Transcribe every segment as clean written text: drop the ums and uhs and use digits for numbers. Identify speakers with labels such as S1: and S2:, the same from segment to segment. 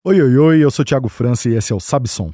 S1: Oi, oi, oi, eu sou o Thiago França e esse é o Sabe Som.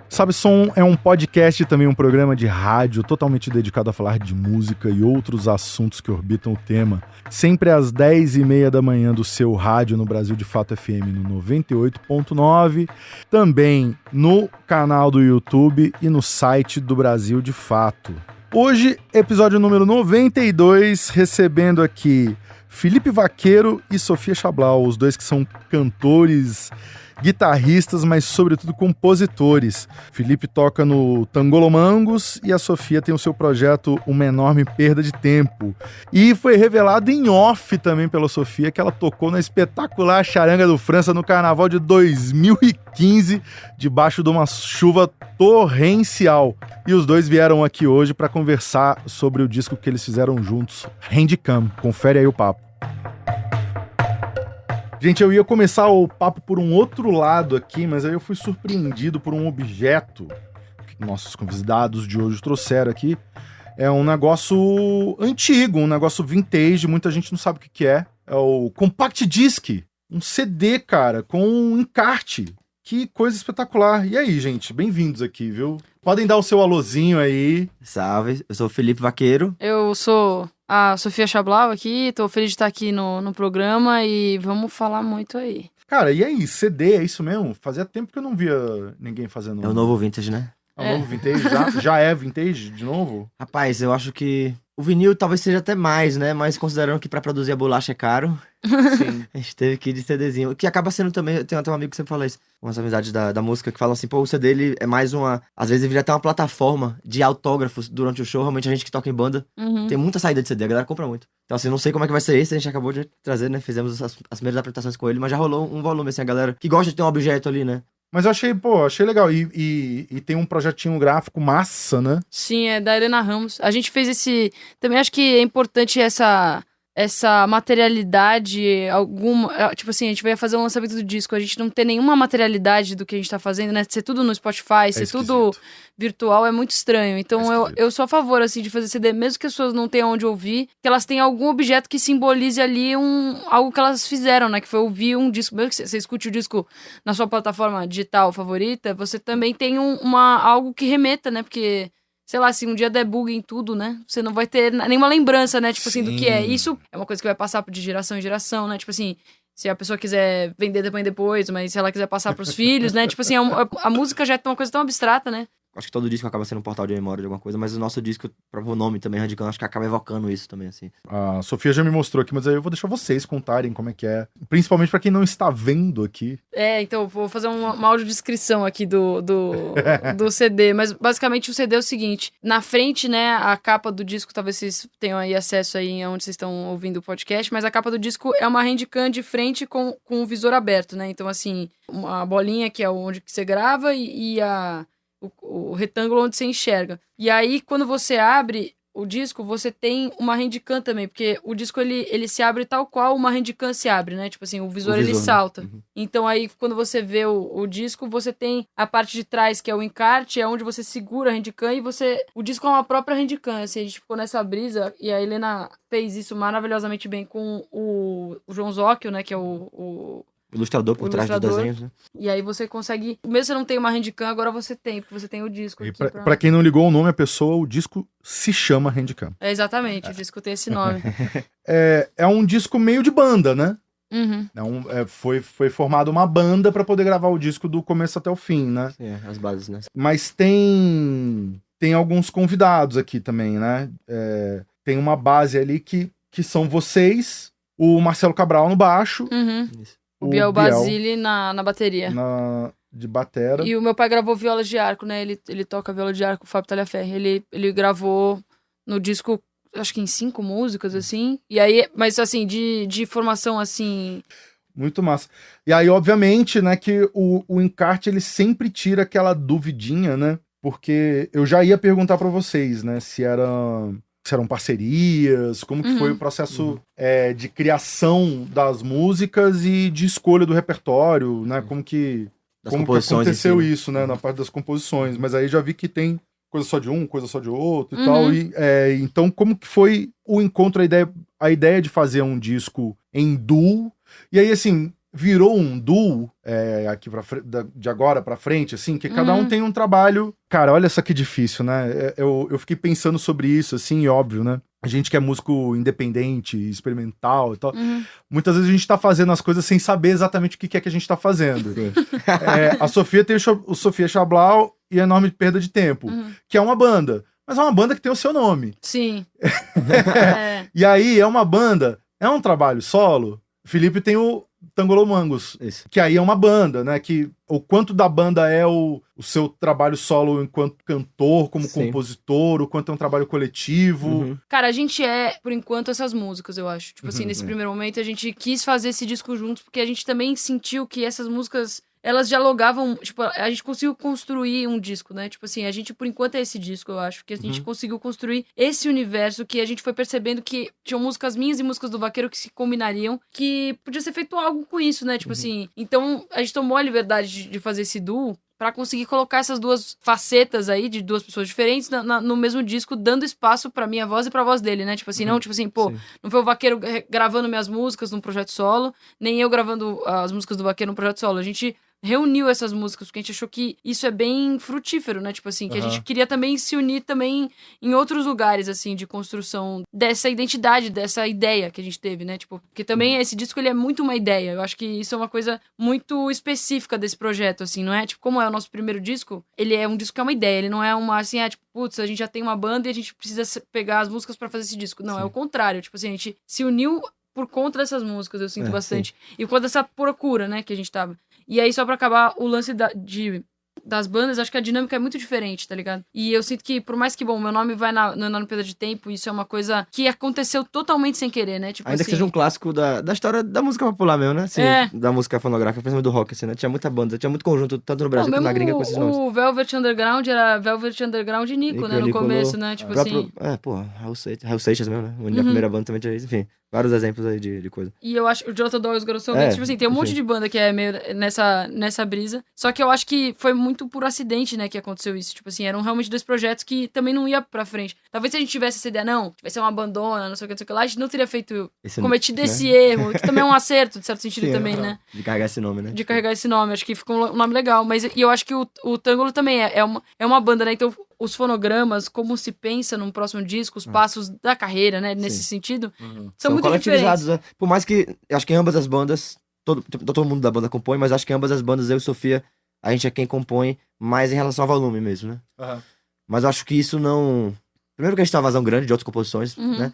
S1: Sabe Som é um podcast e também um programa de rádio totalmente dedicado a falar de música e outros assuntos que orbitam o tema. Sempre às 10h30 da manhã do seu rádio no Brasil de Fato FM no 98.9. Também no canal do YouTube e no site do Brasil de Fato. Hoje, episódio número 92, recebendo aqui Felipe Vaqueiro e Sofia Chablau, os dois que são cantores, guitarristas, mas sobretudo compositores. Felipe toca no Tangolomangos e a Sofia tem o seu projeto Uma Enorme Perda de Tempo. E foi revelado em off também pela Sofia que ela tocou na espetacular Charanga do França no Carnaval de 2015, debaixo de uma chuva torrencial. E os dois vieram aqui hoje para conversar sobre o disco que eles fizeram juntos, Handicam. Confere aí o papo. Gente, eu ia começar o papo por um outro lado aqui, mas aí eu fui surpreendido por um objeto que nossos convidados de hoje trouxeram aqui. É um negócio antigo, um negócio vintage, muita gente não sabe o que é. É o Compact Disc, um CD, cara, com um encarte. Que coisa espetacular. E aí, gente, bem-vindos aqui, viu? Podem dar o seu alôzinho aí.
S2: Salve, eu sou o Felipe Vaqueiro.
S3: Eu sou a Sofia Chablau aqui, tô feliz de estar aqui no programa e vamos falar muito aí.
S1: Cara, e aí, CD, é isso mesmo? Fazia tempo que eu não via ninguém fazendo...
S2: É o novo vintage, né?
S1: É o novo vintage? Já é vintage de novo?
S2: Rapaz, eu acho que o vinil talvez seja até mais, né? Mas considerando que pra produzir a bolacha é caro,
S1: Sim.
S2: a gente teve que ir de CDzinho. O que acaba sendo também, eu tenho até um amigo que sempre fala isso, umas amizades da música, que falam assim, pô, o CD ele é mais uma... Às vezes ele vira até uma plataforma de autógrafos durante o show, realmente a gente que toca em banda, tem muita saída de CD, a galera compra muito. Então assim, não sei como é que vai ser esse, a gente acabou de trazer, né? Fizemos as primeiras apresentações com ele, mas já rolou um volume, assim, a galera que gosta de ter um objeto ali, né?
S1: Mas eu achei legal. E tem um projetinho gráfico massa, né?
S3: Sim, é da Helena Ramos. A gente fez esse... Também acho que é importante essa materialidade, alguma... Tipo assim, a gente vai fazer um lançamento do disco, a gente não ter nenhuma materialidade do que a gente tá fazendo, né? Ser tudo no Spotify, ser tudo virtual é muito estranho. Então eu sou a favor, assim, de fazer CD, mesmo que as pessoas não tenham onde ouvir, que elas tenham algum objeto que simbolize ali algo que elas fizeram, né? Que foi ouvir um disco. Mesmo que você escute o disco na sua plataforma digital favorita, você também tem algo que remeta, né? Porque... Sei lá, se um dia der bug em tudo, né? Você não vai ter nenhuma lembrança, né? Tipo assim, do que é. Isso é uma coisa que vai passar de geração em geração, né? Tipo assim, se a pessoa quiser vender depois, mas se ela quiser passar pros filhos, né? Tipo assim, a música já é uma coisa tão abstrata, né?
S2: Acho que todo disco acaba sendo um portal de memória de alguma coisa, mas o nosso disco, o próprio nome também, Radicão, acho que acaba evocando isso também, assim.
S1: A Sofia já me mostrou aqui, mas aí eu vou deixar vocês contarem como é que é. Principalmente pra quem não está vendo aqui.
S3: Então, vou fazer uma audiodescrição aqui do CD. Mas, basicamente, o CD é o seguinte. Na frente, né, a capa do disco, talvez vocês tenham aí acesso aí onde vocês estão ouvindo o podcast, mas a capa do disco é uma handcam de frente com o visor aberto, né? Então, assim, uma bolinha que é onde você grava e o retângulo onde você enxerga. E aí, quando você abre o disco, você tem uma handcam também, porque o disco, ele se abre tal qual uma handcam se abre, né? Tipo assim, o visor ele salta.
S2: Né? Uhum.
S3: Então aí, quando você vê o disco, você tem a parte de trás, que é o encarte, é onde você segura a handcam e o disco é uma própria handcam, assim, a gente ficou nessa brisa, e a Helena fez isso maravilhosamente bem com o João Zóquio, né, que é o
S2: ilustrador por trás dos desenhos, né?
S3: E aí você consegue... Mesmo se você não tem uma handcam, agora você tem, porque você tem o disco.
S1: E
S3: aqui
S1: pra quem não ligou o nome à pessoa, o disco se chama Handcam.
S3: Exatamente, o disco tem esse nome.
S1: É um disco meio de banda, né?
S3: Uhum.
S1: Foi formada uma banda pra poder gravar o disco do começo até o fim, né?
S2: Sim, as bases, né?
S1: Mas tem alguns convidados aqui também, né? Tem uma base ali que são vocês, o Marcelo Cabral no baixo,
S3: Isso. O Biel Basile na bateria.
S1: De batera.
S3: E o meu pai gravou viola de arco, né? Ele toca viola de arco, o Fábio Talhaferri. Ele gravou no disco, acho que em 5 músicas, assim. E aí, mas assim, de formação, assim...
S1: Muito massa. E aí, obviamente, né, que o encarte, ele sempre tira aquela duvidinha, né? Porque eu já ia perguntar pra vocês, né, se era se eram parcerias, como que foi o processo de criação das músicas e de escolha do repertório, né? Como que aconteceu isso, né? Na parte das composições. Mas aí já vi que tem coisa só de um, coisa só de outro e tal. E, então, como que foi o encontro, a ideia de fazer um disco em duo? E aí, assim, virou um duo aqui de agora pra frente, assim, que cada um tem um trabalho. Cara, olha só que difícil, né? Eu fiquei pensando sobre isso, assim, e óbvio, né? A gente que é músico independente, experimental e tal, muitas vezes a gente tá fazendo as coisas sem saber exatamente o que é que a gente tá fazendo. A Sofia tem o Sofia Chablau e a Enorme Perda de Tempo, que é uma banda, mas é uma banda que tem o seu nome.
S3: Sim.
S1: E aí é uma banda, é um trabalho solo. Felipe tem o Tangolomangos, que aí é uma banda, né? Que o quanto da banda é o seu trabalho solo enquanto cantor, como compositor, o quanto é um trabalho coletivo.
S3: Cara, a gente por enquanto, essas músicas, eu acho. Tipo assim, nesse primeiro momento, a gente quis fazer esse disco juntos, porque a gente também sentiu que essas músicas, elas dialogavam, tipo, a gente conseguiu construir um disco, né? Tipo assim, a gente, por enquanto, é esse disco, eu acho, que a gente conseguiu construir esse universo que a gente foi percebendo que tinham músicas minhas e músicas do Vaqueiro que se combinariam, que podia ser feito algo com isso, né? Tipo assim, então a gente tomou a liberdade de fazer esse duo pra conseguir colocar essas duas facetas aí de duas pessoas diferentes no mesmo disco, dando espaço pra minha voz e pra voz dele, né? Tipo assim, não, tipo assim, pô, não foi o Vaqueiro gravando minhas músicas num projeto solo, nem eu gravando as músicas do Vaqueiro num projeto solo. A gente reuniu essas músicas, porque a gente achou que isso é bem frutífero, né? Tipo assim, que a gente queria também se unir também em outros lugares, assim, de construção dessa identidade, dessa ideia que a gente teve, né? Tipo, porque também esse disco, ele é muito uma ideia. Eu acho que isso é uma coisa muito específica desse projeto, assim, não é? Tipo, como é o nosso primeiro disco, ele é um disco que é uma ideia, ele não é uma, assim, tipo, putz, a gente já tem uma banda e a gente precisa pegar as músicas pra fazer esse disco. Não, é o contrário. Tipo assim, a gente se uniu por conta dessas músicas, eu sinto bastante. Sim. E por conta dessa procura, né, que a gente tava. E aí, só pra acabar o lance das bandas, acho que a dinâmica é muito diferente, tá ligado? E eu sinto que, por mais que, bom, meu nome vai no Enorme Perda de Tempo, isso é uma coisa que aconteceu totalmente sem querer, né? Tipo
S2: ainda
S3: assim,
S2: que seja um clássico da história da música popular mesmo, né? Assim, da música fonográfica, principalmente do rock, assim, né? Tinha muita banda, tinha muito conjunto, tanto no Brasil quanto na gringa, com esses nomes.
S3: O Velvet Underground era Velvet Underground e Nico, né? No começo, né? Tipo assim...
S2: Raul Seixas mesmo, né? A primeira banda também tinha isso, enfim. Vários exemplos aí de coisa.
S3: E eu acho, o Jonathan Doyle Grosso, tipo assim, tem um monte de banda que é meio nessa brisa. Só que eu acho que foi muito por acidente, né, que aconteceu isso. Tipo assim, eram realmente dois projetos que também não ia pra frente. Talvez se a gente tivesse essa ideia, não, tivesse uma abandona, não sei o que, lá, a gente não teria cometido esse erro, que também é um acerto, de certo sentido também, né?
S2: De carregar esse nome, né?
S3: De carregar esse nome, acho que ficou um nome legal. Mas e eu acho que o Tangolo também é uma banda, né? Então, os fonogramas, como se pensa num próximo disco, os passos da carreira, né? Nesse sentido, são muito
S2: coletivizados, né? Por mais que, acho que em ambas as bandas, todo mundo da banda compõe, mas acho que em ambas as bandas, eu e Sofia, a gente é quem compõe mais em relação ao volume mesmo, né? Mas eu acho que isso não... Primeiro que a gente tem uma vazão grande de outras composições, né?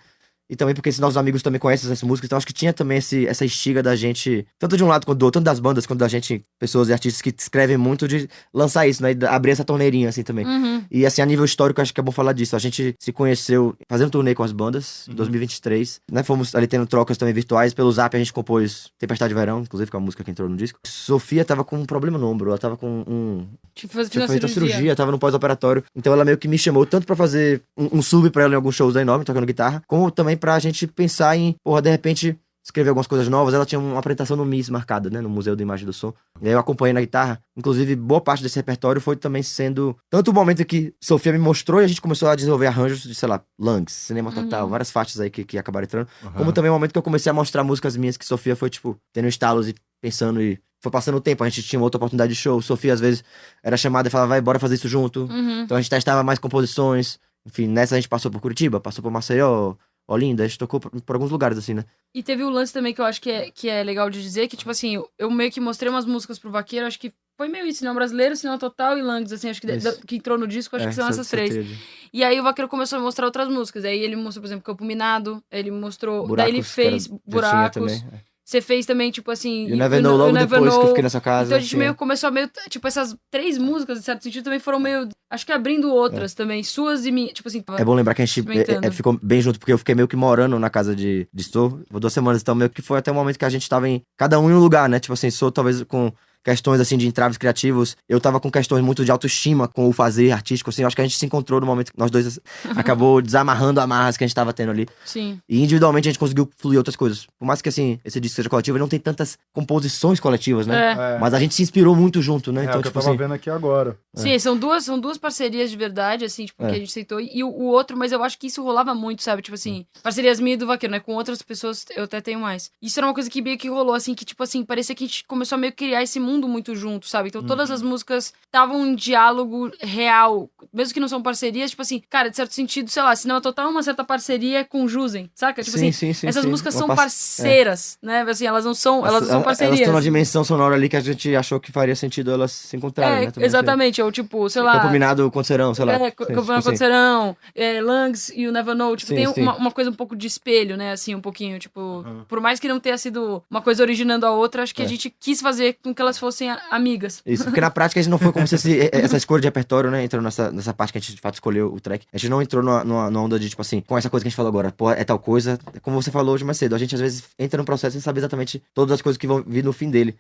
S2: E também porque esses nossos amigos também conhecem essa música, então acho que tinha também essa estiga da gente, tanto de um lado quanto do outro, tanto das bandas quanto da gente, pessoas e artistas que escrevem muito, de lançar isso, né? E abrir essa torneirinha, assim, também. E, assim, a nível histórico, acho que é bom falar disso. A gente se conheceu fazendo turnê com as bandas, em 2023, né? Fomos ali tendo trocas também virtuais. Pelo Zap a gente compôs Tempestade de Verão, inclusive com a música que entrou no disco. Sofia tava com um problema no ombro, ela tava com
S3: tinha
S2: feito a cirurgia, tava no pós-operatório. Então ela meio que me chamou tanto pra fazer um sub pra ela em alguns shows da Enorme, tocando guitarra, como também pra gente pensar em, de repente, escrever algumas coisas novas. Ela tinha uma apresentação no MIS marcada, né, no Museu da Imagem do Som. E aí eu acompanhei na guitarra. Inclusive, boa parte desse repertório foi também sendo... Tanto o momento que Sofia me mostrou e a gente começou a desenvolver arranjos de, sei lá, Langs, Cinema Total, várias faixas aí que acabaram entrando. Como também o momento que eu comecei a mostrar músicas minhas que Sofia foi, tipo, tendo estalos e pensando e... Foi passando o tempo, a gente tinha outra oportunidade de show. Sofia, às vezes, era chamada e falava, vai, bora fazer isso junto. Então a gente testava mais composições. Enfim, nessa a gente passou por Curitiba, passou por Maceió, Olinda, a gente tocou por alguns lugares, assim, né?
S3: E teve o lance também que eu acho que é legal de dizer, que, tipo assim, eu meio que mostrei umas músicas pro Vaqueiro, acho que foi meio isso, Cinema Brasileiro, Cinema Total e Langs, assim, acho que, que entrou no disco, acho que são essas três. E aí o Vaqueiro começou a mostrar outras músicas, aí ele mostrou, por exemplo, Campo Minado, ele mostrou...
S2: Buracos,
S3: daí ele fez Buracos. Você fez também, tipo assim...
S2: You Never Know, logo depois que eu fiquei nessa casa.
S3: Então a gente meio começou a meio... Tipo, essas três músicas, em certo sentido, também foram meio... Acho que abrindo outras também, suas e minhas, tipo assim...
S2: É bom lembrar que a gente ficou bem junto, porque eu fiquei meio que morando na casa de Stor, 2 semanas, então meio que foi até o momento que a gente tava em... Cada um em um lugar, né? Tipo assim, Stor talvez com questões, assim, de entraves criativos. Eu tava com questões muito de autoestima com o fazer artístico, assim. Eu acho que a gente se encontrou no momento que nós dois acabou desamarrando amarras que a gente tava tendo ali.
S3: Sim.
S2: E individualmente a gente conseguiu fluir outras coisas. Por mais que, assim, esse disco seja coletivo, ele não tem tantas composições coletivas, né? Mas a gente se inspirou muito junto, né?
S1: Então, tipo, eu tava vendo aqui agora.
S3: Sim, são duas parcerias de verdade, assim, tipo, que a gente aceitou. E o outro, mas eu acho que isso rolava muito, sabe? Tipo assim, parcerias minhas e do Vaqueiro, né? Com outras pessoas eu até tenho mais. Isso era uma coisa que meio que rolou, assim, que, tipo assim, parecia que a gente começou a meio que criar esse mundo muito junto, sabe? Então todas as músicas estavam em diálogo real. Mesmo que não são parcerias, tipo assim, cara, de certo sentido, sei lá, Cinema Total é uma certa parceria com Jusen, saca? Tipo
S2: sim,
S3: essas músicas são parceiras, né? Assim, elas não são, elas são parcerias.
S2: Elas estão na dimensão sonora ali que a gente achou que faria sentido elas se encontrarem, né?
S3: Exatamente, ou tipo, sei lá...
S2: Campo Minado com Serão, sei lá.
S3: Campo Minado com Serão, Langs e o Never Know, tipo, tem uma coisa um pouco de espelho, né? Assim, um pouquinho, tipo... Por mais que não tenha sido uma coisa originando a outra, acho que a gente quis fazer com que elas fossem amigas.
S2: Isso, porque na prática a gente não foi como se essa escolha de repertório, né? Entrou nessa parte que a gente de fato escolheu o track. A gente não entrou numa onda de, tipo assim, com essa coisa que a gente falou agora, pô, é tal coisa. Como você falou hoje mais cedo, a gente às vezes entra num processo sem saber exatamente todas as coisas que vão vir no fim dele.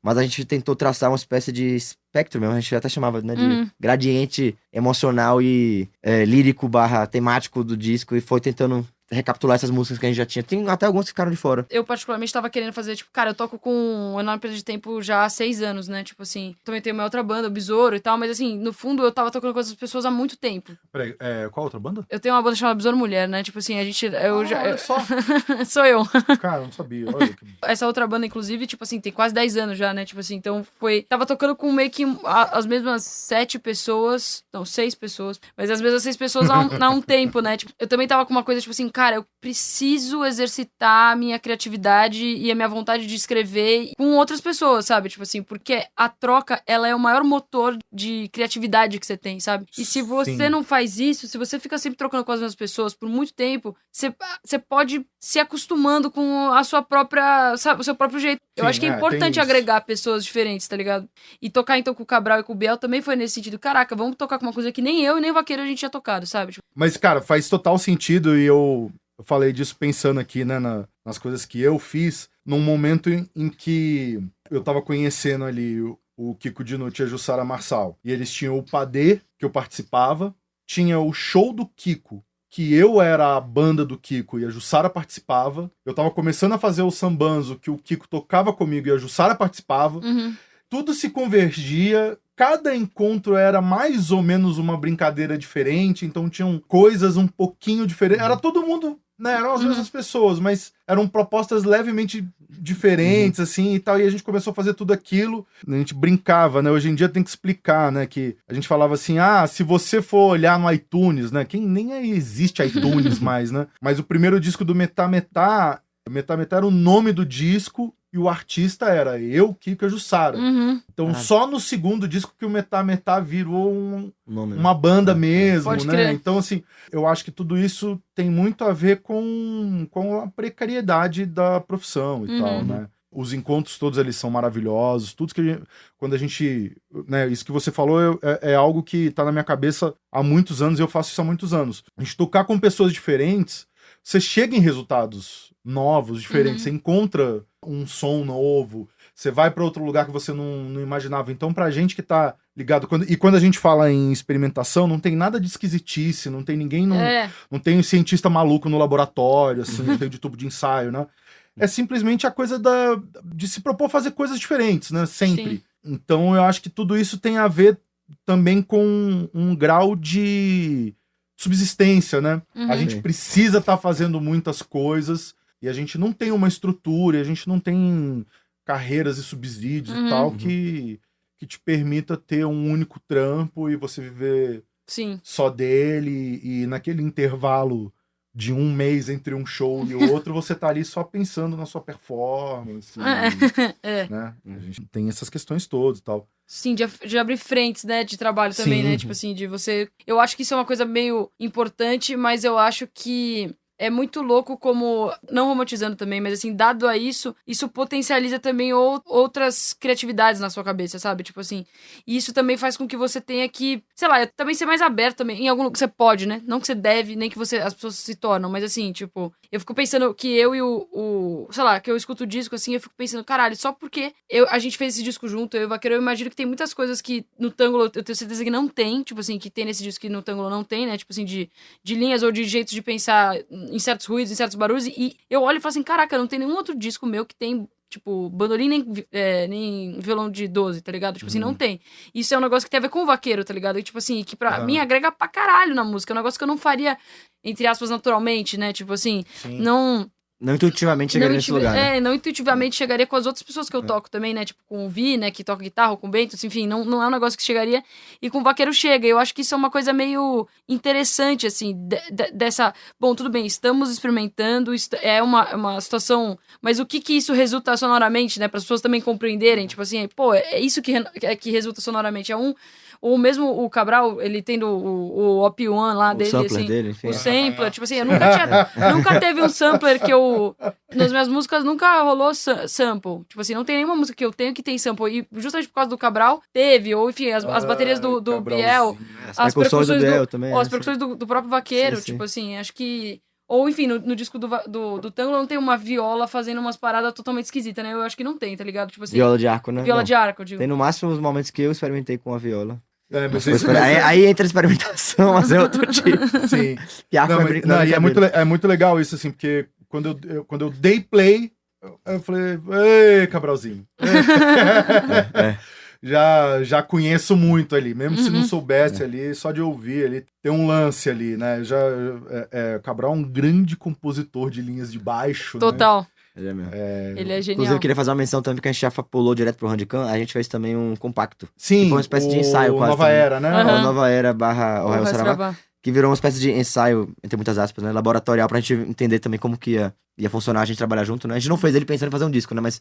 S2: Mas a gente tentou traçar uma espécie de espectro mesmo, a gente até chamava, né, de gradiente emocional e lírico / temático do disco, e foi tentando recapitular essas músicas que a gente já tinha. Tem até algumas que ficaram de fora.
S3: Eu, particularmente, tava querendo fazer, tipo, cara, eu toco com um enorme período de tempo já há 6 anos, né? Tipo assim, também tenho uma outra banda, o Besouro e tal, mas assim, no fundo, eu tava tocando com essas pessoas há muito tempo.
S1: Peraí, qual outra banda?
S3: Eu tenho uma banda chamada Besouro Mulher, né? Tipo assim, a gente...
S1: Olha só.
S3: Sou eu.
S1: Cara, eu não sabia. Olha que...
S3: Essa outra banda, inclusive, tipo assim, tem quase 10 anos já, né? Tipo assim, então foi... Tava tocando com meio que as mesmas 7 pessoas, não, 6 pessoas, mas as mesmas 6 pessoas há um tempo, né? Tipo, eu também tava com uma coisa, tipo assim, cara, eu preciso exercitar a minha criatividade e a minha vontade de escrever com outras pessoas, sabe? Tipo assim, porque a troca, ela é o maior motor de criatividade que você tem, sabe? E se você não faz isso, se você fica sempre trocando com as mesmas pessoas por muito tempo, você pode se acostumando com a sua própria, sabe, o seu próprio jeito. Eu acho que é importante agregar pessoas diferentes, tá ligado? E tocar então com o Cabral e com o Biel também foi nesse sentido. Caraca, vamos tocar com uma coisa que nem eu e nem o Vaqueiro a gente tinha tocado, sabe? Tipo...
S1: Mas, cara, faz total sentido, e eu falei disso pensando aqui, né, nas coisas que eu fiz, num momento em que eu tava conhecendo ali o Kiko Dinucci e a Jussara Marçal. E eles tinham o Padê, que eu participava, tinha o show do Kiko, que eu era a banda do Kiko e a Jussara participava. Eu tava começando a fazer o Sambanzo, que o Kiko tocava comigo e a Jussara participava. Tudo se convergia, cada encontro era mais ou menos uma brincadeira diferente, então tinham coisas um pouquinho diferentes. Era todo mundo, né? Eram as mesmas pessoas, mas eram propostas levemente diferentes, assim, e tal, e a gente começou a fazer tudo aquilo. A gente brincava, né? Hoje em dia tem que explicar, né? Que a gente falava assim, se você for olhar no iTunes, né? Nem existe iTunes mais, né? Mas o primeiro disco do Metá Metá era o nome do disco, e o artista era eu, Kiko e a Jussara. Então, só no segundo disco que o Metá Metá virou uma banda mesmo,
S3: Pode
S1: né?
S3: crer.
S1: Então, assim, eu acho que tudo isso tem muito a ver com a precariedade da profissão e tal, né? Os encontros todos eles são maravilhosos, tudo que quando a gente, né, isso que você falou é algo que tá na minha cabeça há muitos anos, e eu faço isso há muitos anos. A gente tocar com pessoas diferentes, você chega em resultados novos, diferentes, você encontra um som novo, você vai para outro lugar que você não imaginava. Então, pra gente que tá ligado, quando a gente fala em experimentação, não tem nada de esquisitice, não tem ninguém, não tem um cientista maluco no laboratório, assim, cheio de tubo de ensaio, né? É simplesmente a coisa de se propor fazer coisas diferentes, né? Sempre.
S3: Sim.
S1: Então, eu acho que tudo isso tem a ver também com um grau de subsistência, né? A gente precisa estar fazendo muitas coisas, e a gente não tem uma estrutura, e a gente não tem carreiras e subsídios e tal que te permita ter um único trampo e você viver só dele, e naquele intervalo de um mês entre um show e outro, você tá ali só pensando na sua performance. Né? A gente tem essas questões todas e tal.
S3: Sim, de abrir frentes, né, de trabalho também, né? Tipo assim, de você... Eu acho que isso é uma coisa meio importante, mas eu acho que é muito louco como, não romantizando também, mas assim, dado a isso potencializa também outras criatividades na sua cabeça, sabe? Tipo assim, e isso também faz com que você tenha que, sei lá, também ser mais aberto também, em algum lugar que você pode, né? Não que você deve, nem que as pessoas se tornam, mas assim, tipo, eu fico pensando que eu e sei lá, que eu escuto o disco assim, eu fico pensando, caralho, só porque a gente fez esse disco junto, eu e o Vaqueiro, eu imagino que tem muitas coisas que no Tângulo, eu tenho certeza que não tem, tipo assim, que tem nesse disco que no Tângulo não tem, né? Tipo assim, de linhas ou de jeitos de pensar em certos ruídos, em certos barulhos, e eu olho e falo assim, caraca, não tem nenhum outro disco meu que tem, tipo, bandolim nem violão de 12, tá ligado? Tipo assim, não tem. Isso é um negócio que tem a ver com o Vaqueiro, tá ligado? E, tipo assim, que pra mim agrega pra caralho na música, é um negócio que eu não faria, entre aspas, naturalmente, né? Tipo assim,
S2: Não intuitivamente chegaria nesse lugar, né?
S3: Não intuitivamente chegaria com as outras pessoas que eu toco também, né? Tipo, com o Vi, né? Que toca guitarra, ou com o Bento, enfim, não é um negócio que chegaria. E com o Vaqueiro chega. Eu acho que isso é uma coisa meio interessante, assim, dessa... Bom, tudo bem, estamos experimentando, é uma situação... Mas o que isso resulta sonoramente, né? Para as pessoas também compreenderem, tipo assim, pô, é isso que resulta sonoramente. Ou mesmo o Cabral, ele tendo o Op-One lá dele,
S2: sampler
S3: assim,
S2: dele, enfim.
S3: o sampler, tipo assim, eu nunca teve um sampler que nas minhas músicas nunca rolou sample, tipo assim, não tem nenhuma música que eu tenho que tem sample, e justamente por causa do Cabral, teve, ou enfim, as baterias do Biel,
S2: as percussões do Biel também.
S3: As percussões do próprio Vaqueiro,
S2: sim.
S3: tipo assim, acho que... Ou, enfim, no disco do Tângulo não tem uma viola fazendo umas paradas totalmente esquisitas, né? Eu acho que não tem, tá ligado? Tipo assim...
S2: Viola de arco, né?
S3: Viola de arco, eu digo.
S2: Tem no máximo os momentos que eu experimentei com a viola.
S1: Aí
S2: entra a experimentação, mas é outro tipo.
S1: Sim.
S2: E arco
S1: é muito legal isso, assim, porque quando eu dei play, eu falei, ei, Cabralzinho. Já conheço muito ali, mesmo se não soubesse ali, só de ouvir ali, tem um lance ali, né? Cabral é um grande compositor de linhas de baixo,
S3: total.
S1: Né?
S2: Ele é mesmo.
S3: Ele é genial.
S2: Inclusive, eu queria fazer uma menção também, porque a gente já pulou direto pro Handicam, a gente fez também um compacto.
S1: Sim,
S2: que foi uma espécie de ensaio quase.
S1: Nova Era, né?
S2: Nova Era / Ohio Saravá, que virou uma espécie de ensaio, entre muitas aspas, né? Laboratorial, pra gente entender também como que ia funcionar a gente trabalhar junto, né? A gente não fez ele pensando em fazer um disco, né? Mas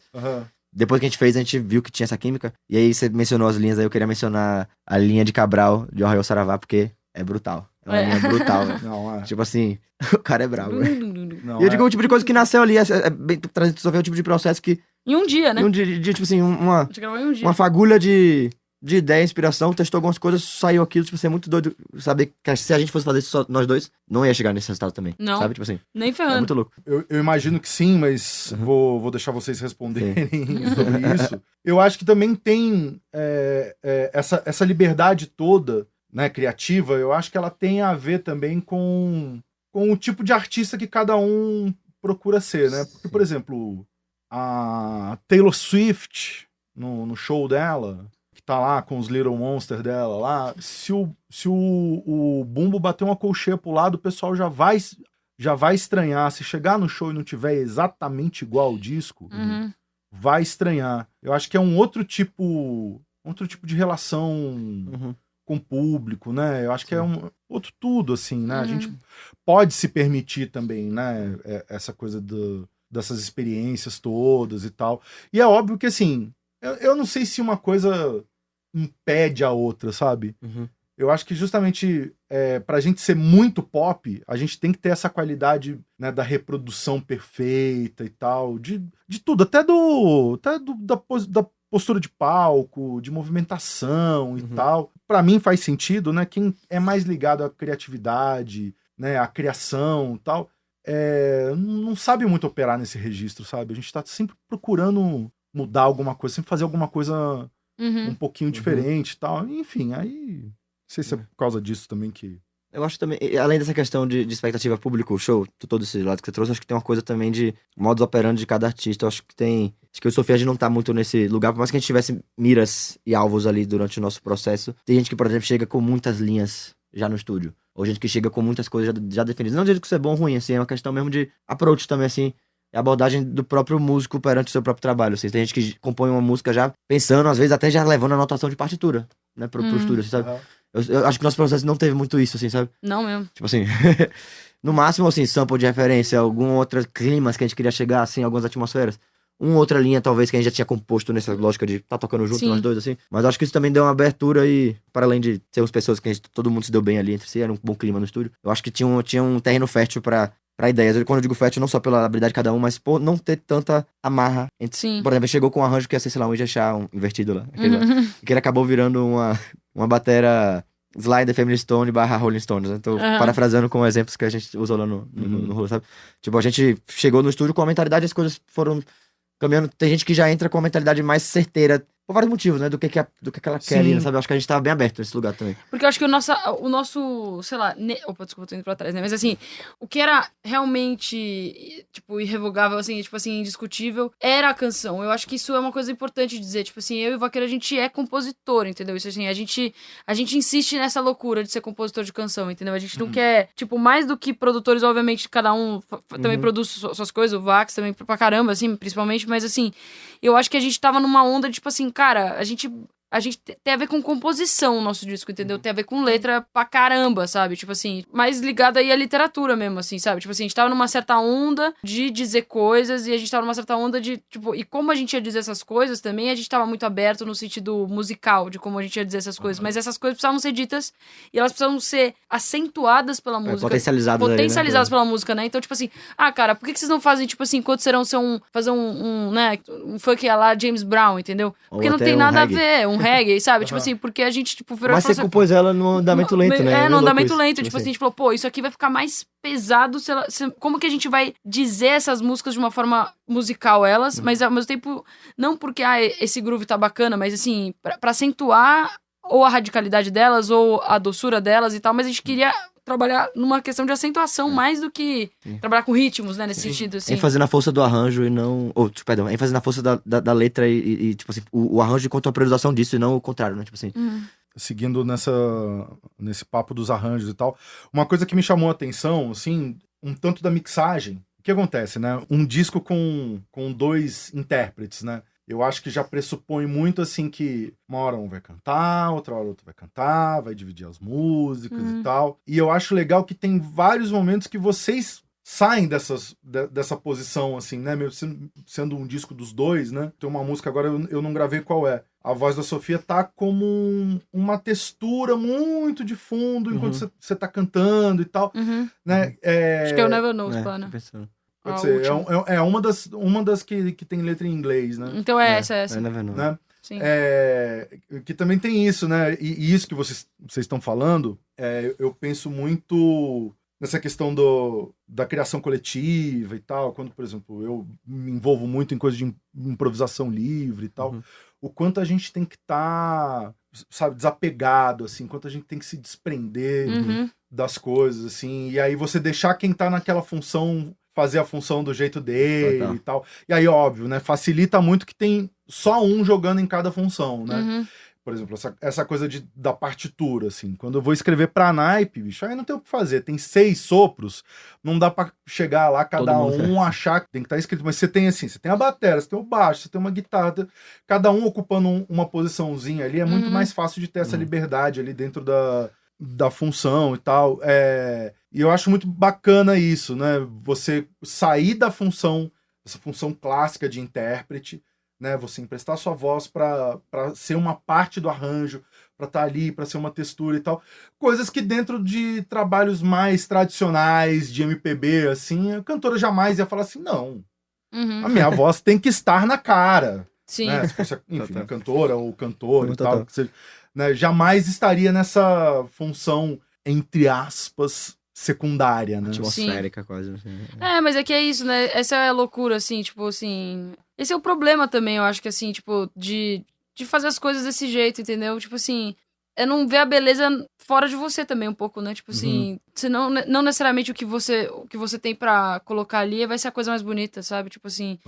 S2: depois que a gente fez, a gente viu que tinha essa química. E aí você mencionou as linhas, aí eu queria mencionar a linha de Cabral, de Ohio Saravá, porque é brutal. É uma linha brutal, velho. Tipo assim, o cara é brabo, E eu digo, o tipo de coisa que nasceu ali, é bem trazido, só ver o tipo de processo que...
S3: Em um dia, né?
S2: Em um dia, tipo assim, uma fagulha de ideia, inspiração, testou algumas coisas, saiu aquilo, tipo assim, é muito doido saber que se a gente fosse fazer isso só nós dois, não ia chegar nesse resultado também. Não. Sabe? Tipo assim.
S3: Nem ferrando.
S2: É muito louco.
S1: Eu imagino que sim, mas vou deixar vocês responderem sobre isso. Eu acho que também tem essa liberdade toda, né, criativa, eu acho que ela tem a ver também com o tipo de artista que cada um procura ser, né? Porque, por exemplo, a Taylor Swift, no show dela, que tá lá com os Little Monsters dela lá, se o bumbo bater uma colcheia pro lado, o pessoal já vai estranhar. Se chegar no show e não tiver exatamente igual o disco, vai estranhar. Eu acho que é um outro tipo de relação com o público, né? Eu acho que é um outro tudo, assim, né? A gente pode se permitir também, né? Essa coisa dessas experiências todas e tal. E é óbvio que, assim, eu não sei se uma coisa impede a outra, sabe? Eu acho que justamente pra gente ser muito pop, a gente tem que ter essa qualidade, né, da reprodução perfeita e tal, de tudo, até da postura de palco, de movimentação e tal. Pra mim faz sentido, né? Quem é mais ligado à criatividade, né, à criação e tal, não sabe muito operar nesse registro, sabe? A gente tá sempre procurando mudar alguma coisa, sempre fazer alguma coisa um pouquinho diferente e tal. Enfim, aí... Não sei se é por causa disso também que...
S2: Eu acho também, além dessa questão de expectativa público-show, todo esse lado que você trouxe, acho que tem uma coisa também de modus operandi de cada artista. Eu acho que eu e o Sofia, a gente não tá muito nesse lugar, por mais que a gente tivesse miras e alvos ali durante o nosso processo. Tem gente que, por exemplo, chega com muitas linhas já no estúdio. Ou gente que chega com muitas coisas já definidas. Não digo que isso é bom ou ruim, assim, é uma questão mesmo de approach também, assim. É a abordagem do próprio músico perante o seu próprio trabalho, assim. Tem gente que compõe uma música já pensando, às vezes até já levando a anotação de partitura, né, pro estúdio, assim, sabe? Eu acho que o nosso processo não teve muito isso, assim, sabe?
S3: Não mesmo.
S2: Tipo assim, no máximo, assim, sample de referência, algum outro climas que a gente queria chegar, assim, algumas atmosferas. Uma outra linha, talvez, que a gente já tinha composto nessa lógica de tá tocando junto, nós dois, assim. Mas acho que isso também deu uma abertura e, para além de ser umas pessoas que todo mundo se deu bem ali entre si, era um bom clima no estúdio. Eu acho que tinha um terreno fértil pra pra ideias. Quando eu digo fértil, não só pela habilidade de cada um, mas por não ter tanta amarra.
S3: Sim.
S2: Por exemplo, ele chegou com um arranjo que ia ser, sei lá, um Ijexá, um invertido lá. Que ele acabou virando uma batera Sly the Family Stone / Rolling Stones. Né? Tô parafraseando com exemplos que a gente usou lá no rolo, sabe? Tipo, a gente chegou no estúdio com a mentalidade, as coisas foram caminhando. Tem gente que já entra com a mentalidade mais certeira, por vários motivos, né? Do que ela quer ali, sabe? Eu acho que a gente tava bem aberto nesse lugar também.
S3: Porque eu acho que o nosso, sei lá... Opa, desculpa, tô indo pra trás, né? Mas assim, o que era realmente, tipo, irrevogável, assim, tipo assim, indiscutível, era a canção. Eu acho que isso é uma coisa importante de dizer. Tipo assim, eu e o Vaqueiro, a gente é compositor, entendeu? Isso assim, a gente insiste nessa loucura de ser compositor de canção, entendeu? A gente não quer, tipo, mais do que produtores, obviamente, cada um também produz suas coisas, o Vax também pra caramba, assim, principalmente, mas assim, eu acho que a gente tava numa onda de, tipo assim, cara, a gente tem a ver com composição o nosso disco, entendeu? Tem a ver com letra pra caramba, sabe? Tipo assim, mais ligado aí à literatura mesmo, assim, sabe? Tipo assim, a gente tava numa certa onda de dizer coisas e a gente tava numa certa onda de, tipo... E como a gente ia dizer essas coisas também, a gente tava muito aberto no sentido musical de como a gente ia dizer essas coisas. Mas essas coisas precisavam ser ditas e elas precisavam ser acentuadas pela música.
S2: Potencializadas
S3: pela música, né? Então, tipo assim, cara, por que vocês não fazem, tipo assim, quando serão fazer um funk a lá James Brown, entendeu? Porque não tem nada a ver, reggae, sabe? Tipo assim, porque a gente, tipo, virou...
S2: Mas você compôs ela no andamento lento, né?
S3: No andamento lento. Tipo assim, a gente falou, pô, isso aqui vai ficar mais pesado, como que a gente vai dizer essas músicas de uma forma musical, elas, mas ao mesmo tempo, não porque, esse groove tá bacana, mas assim, pra acentuar ou a radicalidade delas, ou a doçura delas e tal, mas a gente queria trabalhar numa questão de acentuação mais do que trabalhar com ritmos, né, nesse sentido, assim.
S2: ênfase na força do arranjo e não... Perdão, ênfase na força da letra e tipo assim, o arranjo enquanto a priorização disso e não o contrário, né, tipo assim.
S1: Seguindo nesse papo dos arranjos e tal, uma coisa que me chamou a atenção, assim, um tanto da mixagem. O que acontece, né? Um disco com 2 intérpretes, né? Eu acho que já pressupõe muito, assim, que uma hora um vai cantar, outra hora outro vai cantar, vai dividir as músicas e tal. E eu acho legal que tem vários momentos que vocês saem dessa posição, assim, né? Mesmo sendo um disco dos 2, né? Tem uma música agora, eu não gravei qual é. A voz da Sofia tá como uma textura muito de fundo enquanto você tá cantando e tal. Né?
S3: Acho que é o Never Knows, Pana.
S1: Pode ser. É uma das que tem letra em inglês, né?
S3: Então essa.
S2: É Never Knows.
S1: Né?
S3: Sim.
S1: Que também tem isso, né? E isso que vocês estão falando, eu penso muito nessa questão da criação coletiva e tal. Quando, por exemplo, eu me envolvo muito em coisas de improvisação livre e tal. O quanto a gente tem que estar, sabe, desapegado, assim. Quanto a gente tem que se desprender das coisas, assim. E aí você deixar quem tá naquela função fazer a função do jeito dele e tal. E aí, óbvio, né? Facilita muito que tem só um jogando em cada função, né? Por exemplo, essa coisa da partitura, assim. Quando eu vou escrever pra naipe, bicho, aí não tem o que fazer. Tem 6 sopros, não dá pra chegar lá, cada um achar que tem que estar escrito. Mas você tem, assim, você tem a bateria, você tem o baixo, você tem uma guitarra, cada um ocupando uma posiçãozinha ali, é muito mais fácil de ter essa liberdade ali dentro da função e tal. E eu acho muito bacana isso, né? Você sair da função, essa função clássica de intérprete, né? Você emprestar sua voz para ser uma parte do arranjo, para estar ali, para ser uma textura e tal. Coisas que dentro de trabalhos mais tradicionais, de MPB, assim, a cantora jamais ia falar assim, não. A minha voz tem que estar na cara.
S3: Sim.
S1: Né? Se fosse, enfim, a cantora ou o cantor e tal. Que seja, né? Jamais estaria nessa função, entre aspas, secundária, né?
S2: Atmosférica, quase. Assim.
S3: Mas é que é isso, né? Essa é a loucura, assim, tipo, assim... Esse é o problema também, eu acho que, assim, tipo, de fazer as coisas desse jeito, entendeu? Tipo, assim, é não ver a beleza fora de você também um pouco, né? Tipo assim, você não necessariamente o que você tem pra colocar ali vai ser a coisa mais bonita, sabe? Tipo assim...